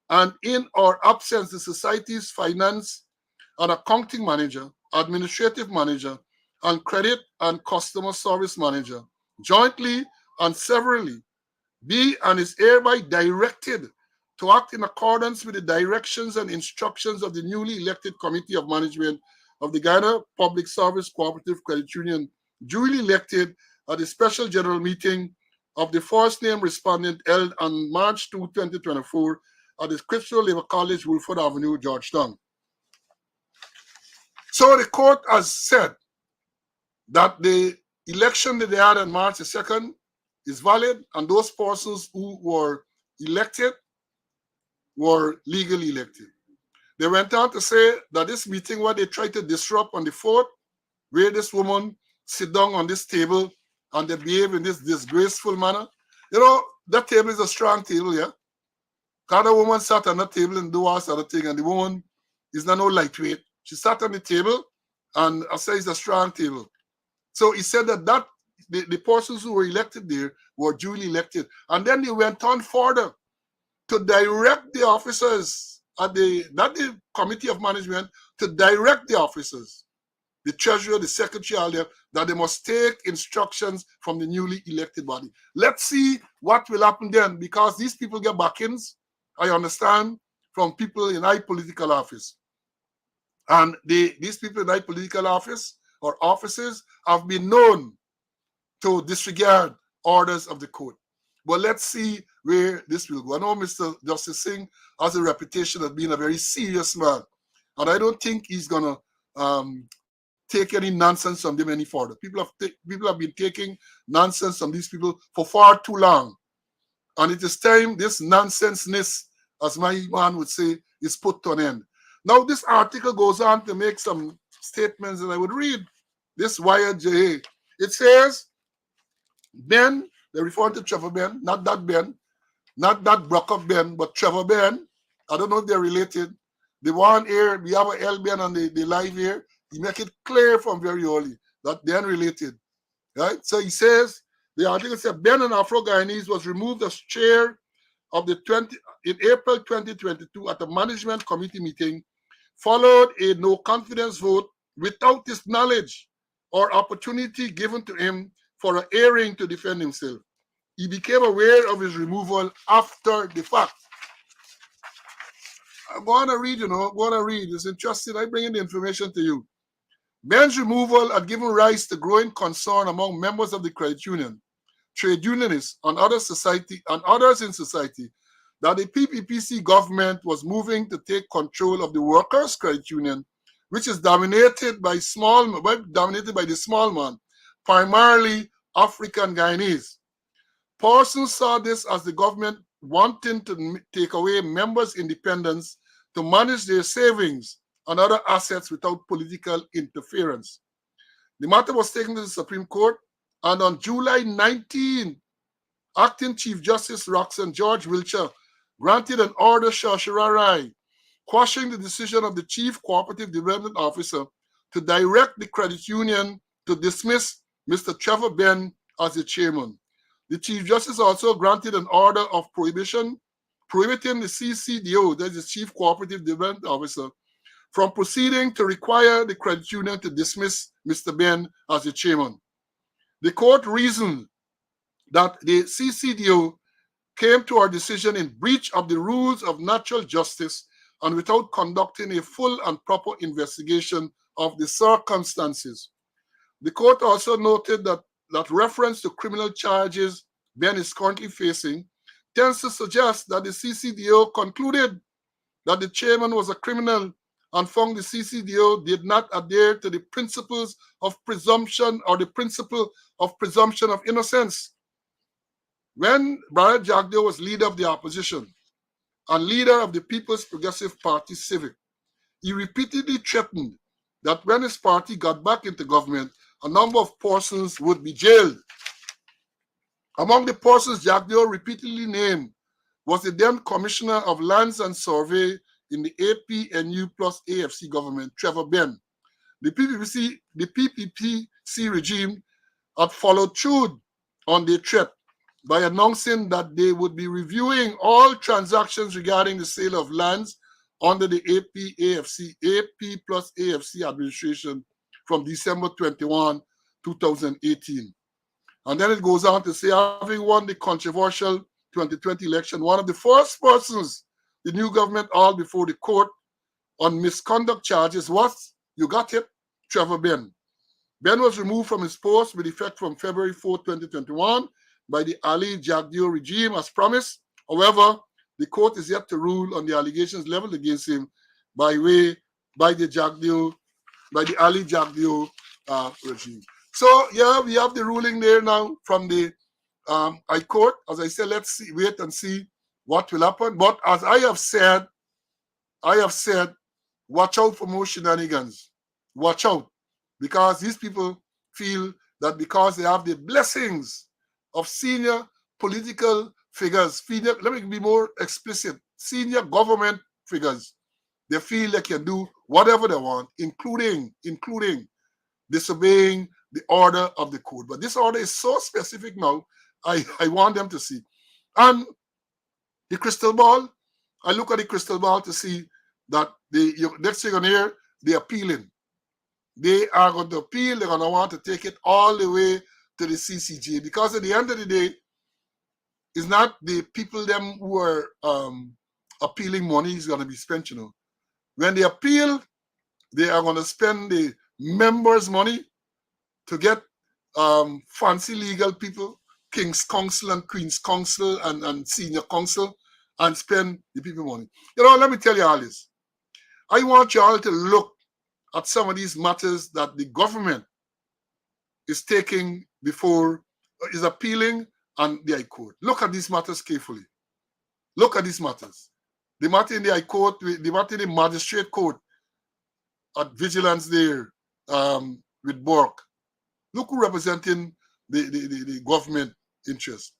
and in or absence, the Society's Finance and Accounting Manager, Administrative Manager, and Credit and Customer Service Manager, jointly and severally, be and is hereby directed to act in accordance with the directions and instructions of the newly elected Committee of Management of the Guyana Public Service Cooperative Credit Union, duly elected at the special general meeting of the first name respondent held on March 2, 2024 at the Christian Labour College, Woolford Avenue, Georgetown. So the court has said that the election that they had on March 2nd is valid, and those persons who were elected were legally elected. They went on to say that this meeting, what they tried to disrupt on the 4th, where this woman sit down on this table and they behave in this disgraceful manner. You know, that table is a strong table, yeah? Because the woman sat on that table and do all sort of thing, and the woman is not no lightweight. She sat on the table, and I say it's a strong table. So he said that the persons who were elected there were duly elected. And then they went on further to direct the officers at the Committee of Management, to direct the officers the treasurer, the secretary, all them, that they must take instructions from the newly elected body. Let's see what will happen then, because these people get backings, I understand, from people in high political office. And these people in high political office or offices have been known to disregard orders of the court. But let's see where this will go. I know Mr. Justice Singh has a reputation of being a very serious man, and I don't think he's gonna take any nonsense from them any further. People have been taking nonsense from these people for far too long, and it is time this nonsenseness, as my man would say, is put to an end. Now, this article goes on to make some statements, and I would read this Wired JA. It says, Ben, they're referring to Trevor Ben, not that Brock up Ben, but Trevor Ben. I don't know if they're related. The one here, we have a L Ben on the live here. He make it clear from very early that they're unrelated. Right? So he says, the article said Ben and Afro-Guyanese was removed as chair of the in April 2022 at a management committee meeting, followed a no confidence vote without his knowledge or opportunity given to him for an hearing to defend himself. He became aware of his removal after the fact. I'm going to read, It's interesting. I bring in the information to you. Ben's removal had given rise to growing concern among members of the credit union, trade unionists, and others in society that the PPPC government was moving to take control of the workers' credit union, which is dominated by the small man, primarily African Guyanese. Parsons saw this as the government wanting to take away members' independence to manage their savings and other assets without political interference. The matter was taken to the Supreme Court, and on July 19, Acting Chief Justice Roxanne George Wiltshire granted an order certiorari quashing the decision of the Chief Cooperative Development Officer to direct the credit union to dismiss Mr. Trevor Ben as the chairman. The Chief Justice also granted an order of prohibiting the CCDO, that is the Chief Cooperative Development Officer, from proceeding to require the credit union to dismiss Mr. Ben as the chairman. The court reasoned that the CCDO came to our decision in breach of the rules of natural justice and without conducting a full and proper investigation of the circumstances. The court also noted that reference to criminal charges Ben is currently facing tends to suggest that the CCDO concluded that the chairman was a criminal and found the CCDO did not adhere to the principles of presumption or the principle of presumption of innocence. When Bharat Jagdeo was leader of the opposition and leader of the People's Progressive Party Civic, he repeatedly threatened that when his party got back into government, a number of persons would be jailed. Among the persons Jagdeo repeatedly named was the then Commissioner of Lands and Survey in the APNU plus AFC government, Trevor Ben. The PPPC regime had followed through on their threat by announcing that they would be reviewing all transactions regarding the sale of lands under the AP plus AFC administration from December 21, 2018. And then it goes on to say, having won the controversial 2020 election, one of the first persons the new government hauled before the court on misconduct charges was, you got it, Trevor Ben. Ben was removed from his post with effect from February 4, 2021 by the Ali Jagdeo regime as promised. However, the court is yet to rule on the allegations leveled against him by the Ali Jagdeo regime. So yeah, we have the ruling there now from the High Court. As I said, let's wait and see what will happen. But as I have said, watch out for more shenanigans. Watch out, because these people feel that because they have the blessings of senior political figures, let me be more explicit, senior government figures, they feel they can do whatever they want, including disobeying the order of the court. But this order is so specific now, I want them to see. And the crystal ball, I look at the crystal ball to see that the next thing on here, they're appealing. they are going to appeal. They're going to want to take it all the way to the CCJ, because at the end of the day, it's not the people them who are appealing money is going to be spent. When they appeal, they are going to spend the members' money to get fancy legal people, King's Counsel and Queen's Counsel and Senior Counsel, and spend the people money. Let me tell you all this. I want you all to look at some of these matters that the government is taking before, is appealing on the High Court. Look at these matters carefully. Look at these matters. The matter in the High Court, the matter in the Magistrate Court at Vigilance there with Bork. Look who representing the government interest.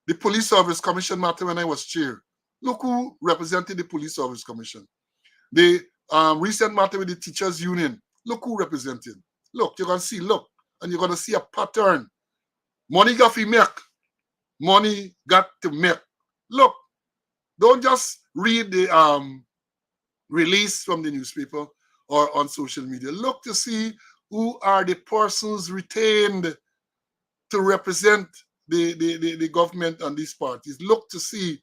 The Police Service Commission matter when I was chair. Look who represented the Police Service Commission. The recent matter with the Teachers Union. Look who represented. Look, you're going to see, look, and you're going to see a pattern. Money got to make. Money got to make. Look, don't just read the release from the newspaper or on social media. Look to see who are the persons retained to represent the government and these parties. Look to see.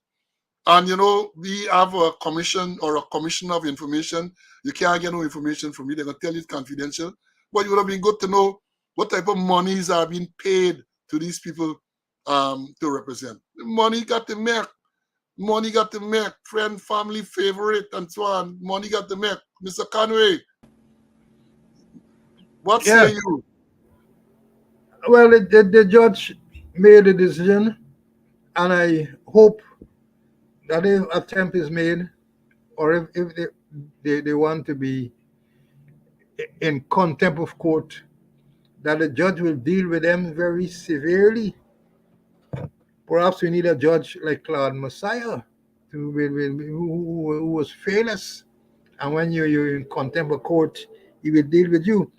And, we have a commission or a commission of information. You can't get no information from me. They're going to tell you it's confidential. But it would have been good to know what type of monies are being paid to these people to represent. Money got to make. Money got to make. Friend, family, favorite, and so on. Money got to make. Mr. Conway, what say you? Well, the judge made a decision, and I hope that if attempt is made, or if they want to be in contempt of court, that the judge will deal with them very severely. Perhaps we need a judge like Claude Messiah who was fearless. And when you're in contempt of court, he will deal with you.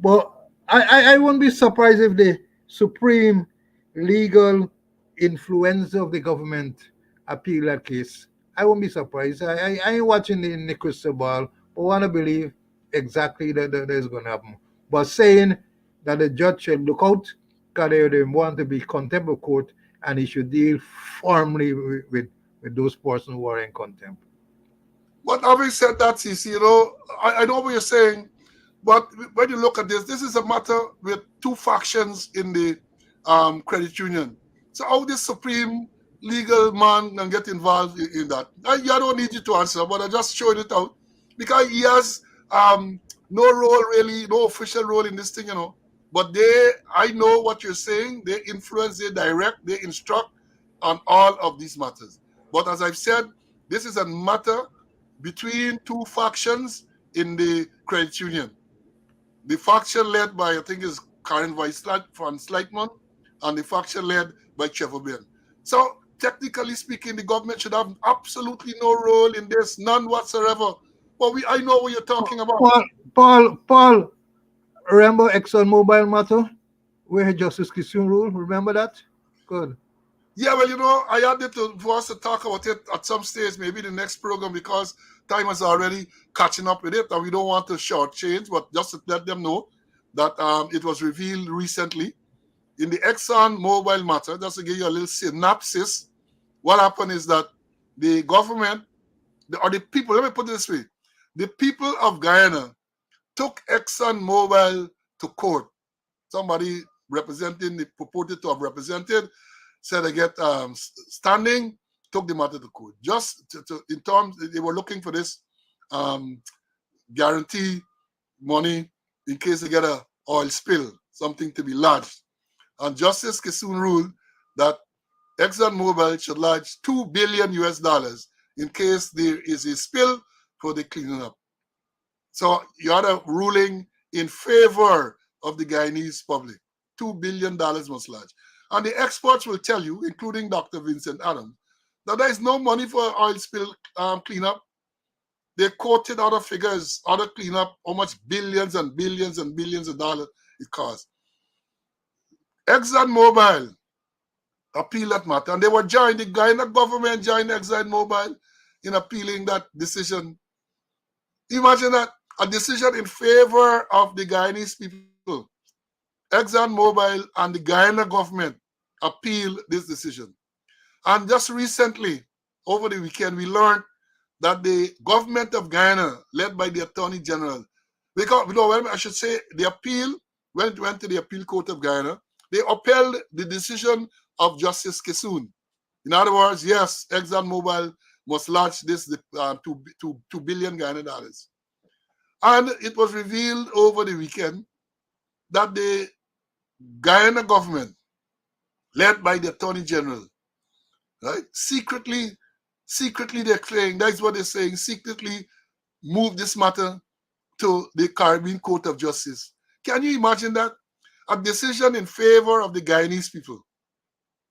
But I won't be surprised if the supreme legal influence of the government appeal that case. I won't be surprised. I ain't watching the crystal ball, but want to believe exactly that is going to happen. But saying that the judge should look out because they want to be contempt of court, and he should deal firmly with those persons who are in contempt. But having said that, CC, I know what you're saying, but when you look at this is a matter with two factions in the credit union. So how this supreme legal man can get involved in that? I don't need you to answer, but I just showing it out because he has no role really, no official role in this thing, But I know what you're saying. They influence, they direct, they instruct on all of these matters. But as I've said, this is a matter between two factions in the credit union. The faction led by, I think, is Karen Weiss van Slightman, and the faction led by Trevor Ben. So, technically speaking, the government should have absolutely no role in this, none whatsoever. But I know what you're talking about. Paul, remember ExxonMobil matter, where Justice Kissoon ruled? Remember that? Good. Yeah, well, I had it for us to talk about it at some stage, maybe the next program, because time is already catching up with it, and we don't want to shortchange, but just to let them know that it was revealed recently in the ExxonMobil matter. Just to give you a little synopsis, what happened is that the government, or the people, let me put it this way, the people of Guyana took ExxonMobil to court. Somebody representing, the purported to have represented, said they get standing, took the matter to court. Just in terms, they were looking for this guarantee money in case they get a oil spill, something to be lodged. And Justice Kissoon ruled that ExxonMobil should lodge $2 billion in case there is a spill for the cleaning up. So you had a ruling in favor of the Guyanese public. $2 billion must lodge. And the experts will tell you, including Dr. Vincent Adams, that there is no money for oil spill cleanup. They quoted other figures, other cleanup, how much billions and billions and billions of dollars it costs. ExxonMobil appealed that matter, and they were joined, the Guyana government joined ExxonMobil in appealing that decision. Imagine that. A decision in favor of the Guyanese people. ExxonMobil and the Guyana government appealed this decision. And just recently, over the weekend, we learned that the government of Guyana, led by the Attorney General, because, I should say, the appeal, when it went to the appeal court of Guyana, they upheld the decision of Justice Kissoon. In other words, yes, ExxonMobil must launch this $2 billion Guyana dollars. And it was revealed over the weekend that the Guyana government, led by the Attorney General, right, secretly they're saying, that's what they're saying, secretly move this matter to the Caribbean Court of Justice. Can you imagine that? A decision in favor of the Guyanese people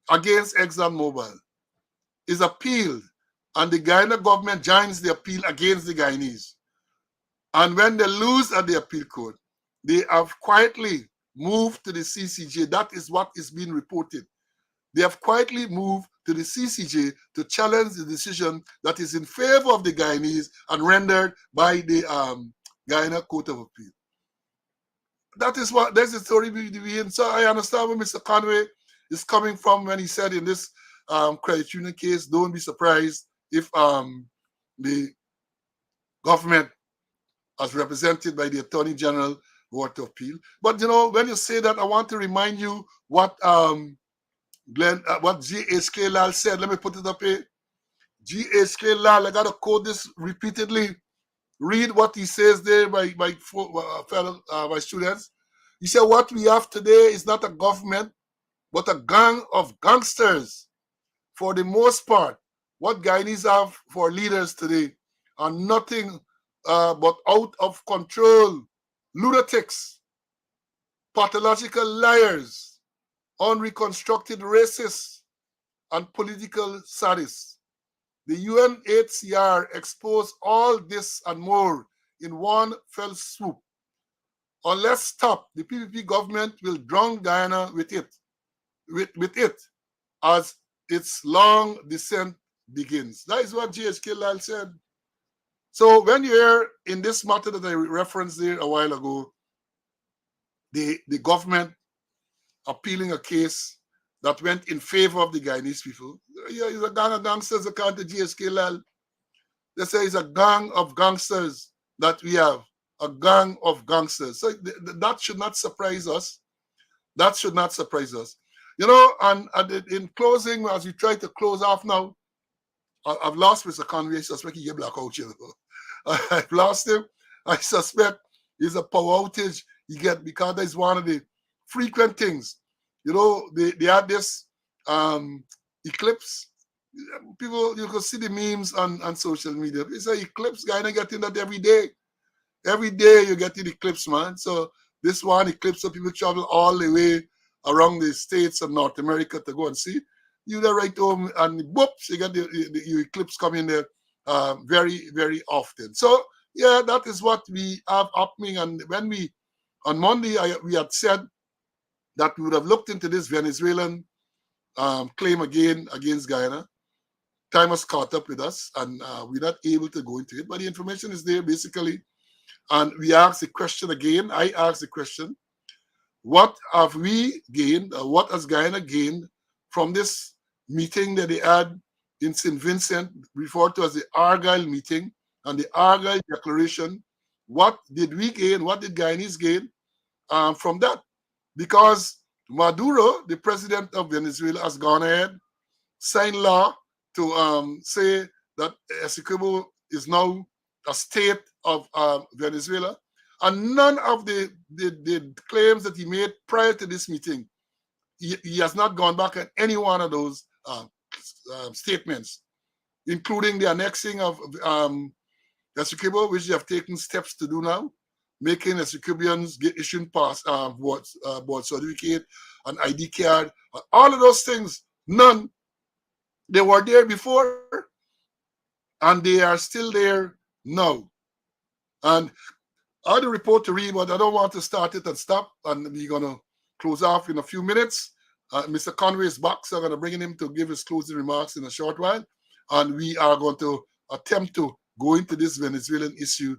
against ExxonMobil is appealed, and the Guyana government joins the appeal against the Guyanese. And when they lose at the appeal court, they have quietly moved to the CCJ. That is what is being reported. They have quietly moved to the CCJ to challenge the decision that is in favor of the Guyanese and rendered by the Guyana Court of Appeal. That's the story we in. So I understand where Mr. Conway is coming from when he said in this credit union case, don't be surprised if the government, as represented by the Attorney General, were to appeal. But when you say that, I want to remind you what what G.H.K. Lal said. Let me put it up here. G.H.K. Lal, I got to quote this repeatedly. Read what he says there by fellow my students. He said, what we have today is not a government, but a gang of gangsters. For the most part, what Guyanese have for leaders today are nothing but out of control lunatics, pathological liars, unreconstructed racists, and political sadists. The UNHCR exposed all this and more in one fell swoop. Unless stopped, the PPP government will drown Guyana with it as its long descent begins. That is what G.H.K. Lal said. So when you hear in this matter that I referenced there a while ago, the government appealing a case that went in favor of the Guyanese people, yeah, it's a gang of gangsters according to G.H.K. Lal. They say it's a gang of gangsters that we have, a gang of gangsters. So that should not surprise us. That should not surprise us. And in closing, as we try to close off now, I've lost Mr. Conway. I suspect he get blackout. I've lost him. I suspect it's a power outage he get because that's one of the frequent things. They had this eclipse. People, you can see the memes on social media. It's an eclipse guy, and I getting that every day. Every day you get the eclipse, man. So this one eclipse, so people travel all the way around the States and North America to go and see. You there right home and whoops, you get the eclipse coming there very, very often. So yeah, that is what we have happening. And when on Monday, we had said that we would have looked into this Venezuelan claim again against Guyana. Time has caught up with us, and we're not able to go into it. But the information is there, basically. And we asked the question again. I asked the question, what have we gained, or what has Guyana gained from this meeting that they had in St. Vincent, referred to as the Argyle meeting, and the Argyle Declaration? What did we gain? What did Guyanese gain from that? Because Maduro, the president of Venezuela, has gone ahead, signed law to say that Essequibo is now a state of Venezuela. And none of the claims that he made prior to this meeting, he has not gone back on any one of those statements, including the annexing of Essequibo, which they have taken steps to do now, making Essequibians get issuing board certificate, an ID card, all of those things. None. They were there before, and they are still there now. And I had a report to read, but I don't want to start it and stop. And we're going to close off in a few minutes. Mr. Conway is back, so I'm going to bring him to give his closing remarks in a short while. And we are going to attempt to go into this Venezuelan issue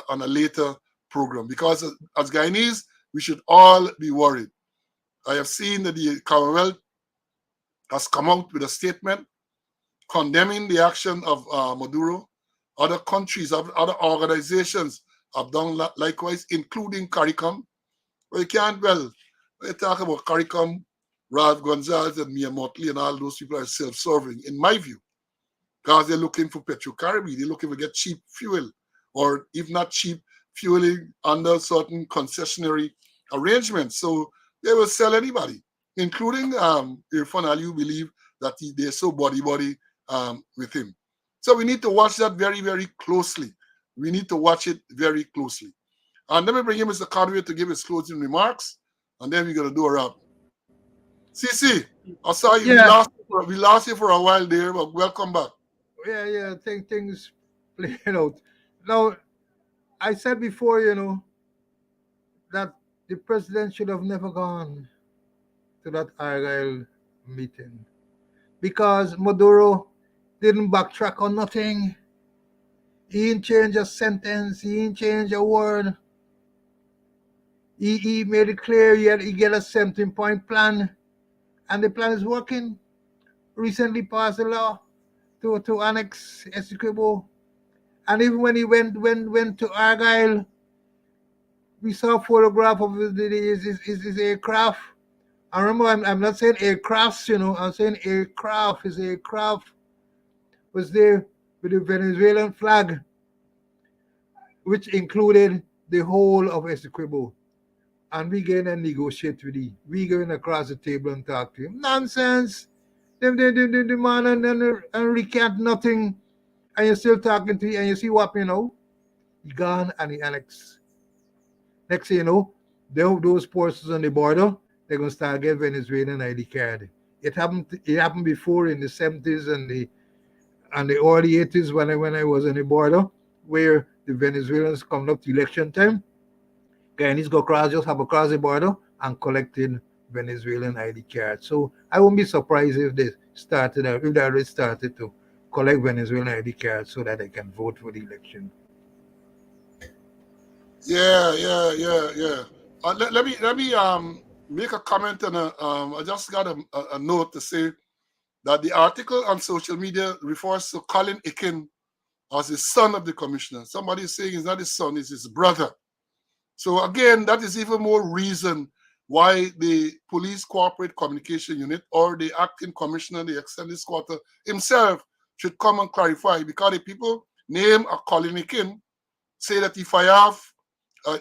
on a later program, because as Guyanese, we should all be worried. I have seen that the Commonwealth has come out with a statement condemning the action of Maduro. Other countries, other organizations have done likewise, including CARICOM. Well, you can't, well, when you talk about CARICOM, Ralph Gonzalez and Mia Motley and all those people are self-serving, in my view, because they're looking for petrocaribbean. They're looking to get cheap fuel, or if not cheap, fueling under certain concessionary arrangements. So they will sell anybody, including Irfan Ali, who believe that they're so body with him. So we need to watch that very, very closely. We need to watch it very closely. And let me bring in Mr. Conway to give his closing remarks, and then we're going to do a wrap. CC, I saw you. Yeah, We lost you for a while there, but welcome back. yeah. Things playing out. Now, I said before, that the president should have never gone to that Argyle meeting because Maduro didn't backtrack on nothing. He didn't change a sentence. He didn't change a word. He made it clear he get a 17-point plan, and the plan is working. Recently passed a law to annex Essequibo, and even when he went to Argyle, we saw a photograph of his aircraft. I remember I'm not saying aircrafts, I'm saying aircraft. His aircraft was there with the Venezuelan flag, which included the whole of Essequibo. And we going to negotiate with him. We going across the table and talk to him. Nonsense. The man and recant nothing. And you're still talking to him. And you see what, he gone and he annexed. Next thing you know, those forces on the border, they're going to start getting Venezuelan ID card. It happened before in the 70s and the early 80s when I was on the border, where the Venezuelans coming up to election time, Guyanese go across, just have across the border and collecting Venezuelan ID cards. So I won't be surprised if they already started to collect Venezuelan ID cards so that they can vote for the election. Yeah. Let me make a comment, and I just got a note to say that the article on social media refers to Colin Ikin as the son of the commissioner. Somebody is saying it's not his son, it's his brother. So again, that is even more reason why the Police Corporate Communication Unit or the acting commissioner, the extended squatter himself, should come and clarify, because the people name a Colin Ikin say that he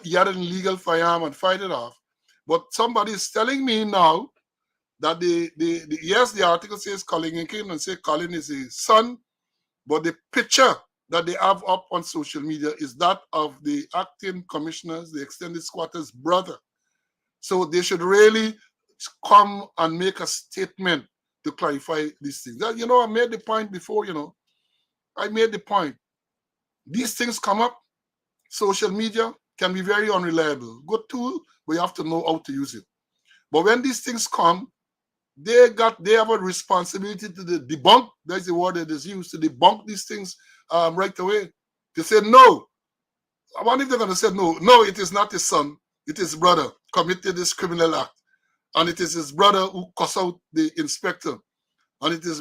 he had an illegal firearm and fired it off. But somebody is telling me now that yes, the article says Colin Ikin and say Colin is his son, but the picture that they have up on social media is that of the acting commissioner's, the extended squatter's brother. So they should really come and make a statement to clarify these things. I made the point before, I made the point. These things come up. Social media can be very unreliable. Good tool, but you have to know how to use it. But when these things come, they have a responsibility to debunk. That's the word that is used, to debunk these things right away. To say no. I wonder if they're going to say no. No, it is not his son. It is his brother committed this criminal act, and it is his brother who cussed out the inspector, and it is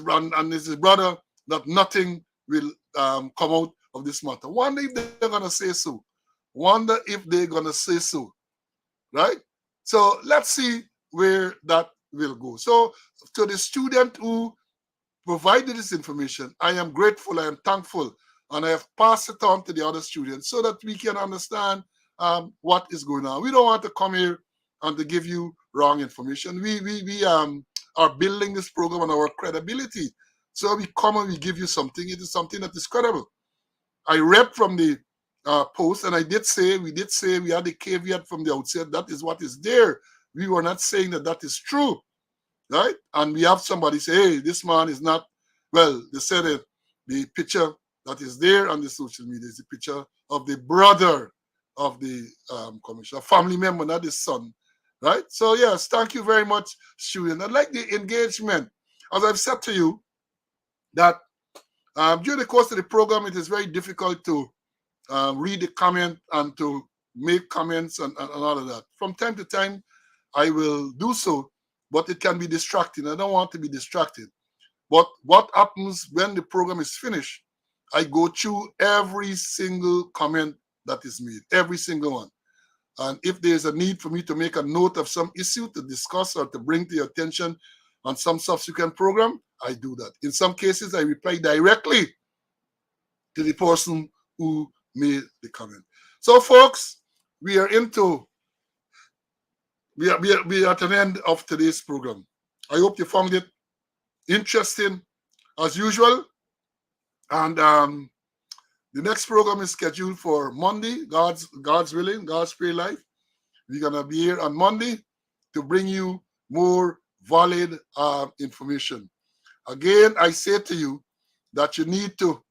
his brother that nothing will come out of this matter. Wonder if they're going to say so. Wonder if they're going to say so, right? So let's see where that will go. So to the student who provided this information, I am grateful, I am thankful, and I have passed it on to the other students so that we can understand what is going on. We don't want to come here and to give you wrong information. We are building this program on our credibility. So we come and we give you something. It is something that is credible. I read from the post, and we did say we had a caveat from the outset. That is what is there. We were not saying that is true, right? And we have somebody say, hey, this man is not, well, they said it, the picture that is there on the social media is the picture of the brother of the commissioner, a family member, not his son, right? So yes, thank you very much, student. I like the engagement. As I've said to you, that during the course of the program, it is very difficult to read the comment and to make comments and all of that. From time to time, I will do so, but it can be distracting. I don't want to be distracted. But what happens when the program is finished? I go through every single comment that is made, every single one. And if there's a need for me to make a note of some issue to discuss or to bring to your attention on some subsequent program, I do that. In some cases, I reply directly to the person who made the comment. So, folks, we are into we are at an end of today's program. I hope you found it interesting as usual. And the next program is scheduled for Monday. God's willing, God's prayer life. We're gonna be here on Monday to bring you more valid information. Again, I say to you that you need to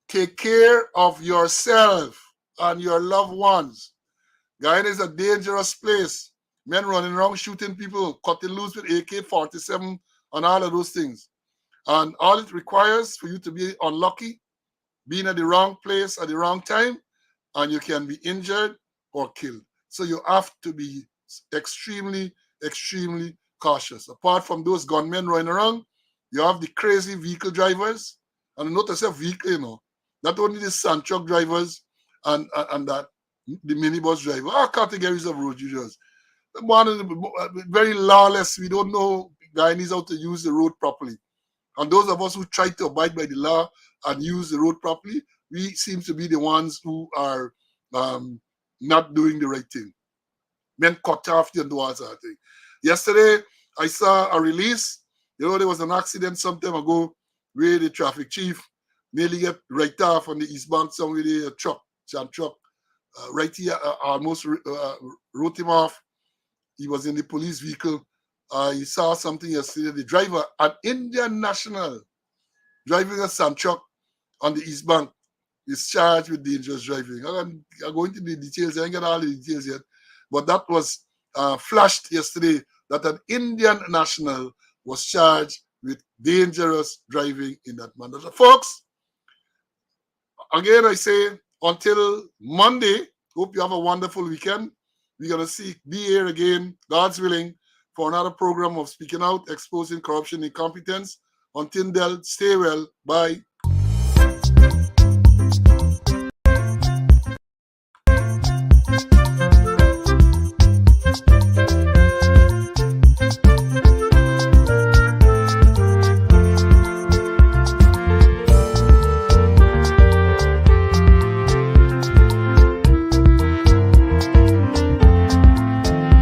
take care of yourself and your loved ones. Guyana is a dangerous place. Men running around shooting people, cutting loose with AK-47 and all of those things. And all it requires for you to be unlucky, being at the wrong place at the wrong time, and you can be injured or killed. So you have to be extremely, extremely cautious. Apart from those gunmen running around, you have the crazy vehicle drivers, and notice a vehicle, not only the sand truck drivers and that the minibus driver, all categories of road users. One of the very lawless. We don't know Guyanese how to use the road properly. And those of us who try to abide by the law and use the road properly, we seem to be the ones who are not doing the right thing. Men cut off and do all sort of thing. Yesterday, I saw a release. There was an accident some time ago where the traffic chief nearly get right off on the eastbound somewhere with a truck, right here, almost wrote him off. He was in the police vehicle. He saw something yesterday. The driver, an Indian national, driving a sand truck on the East Bank, is charged with dangerous driving. I'm going into the details. I ain't got all the details yet. But that was flashed yesterday that an Indian national was charged with dangerous driving in that manner. So, folks, again, I say until Monday, hope you have a wonderful weekend. We're going to be here again, God's willing, for another program of Speaking Out, Exposing Corruption and Incompetence. Until then, stay well. Bye.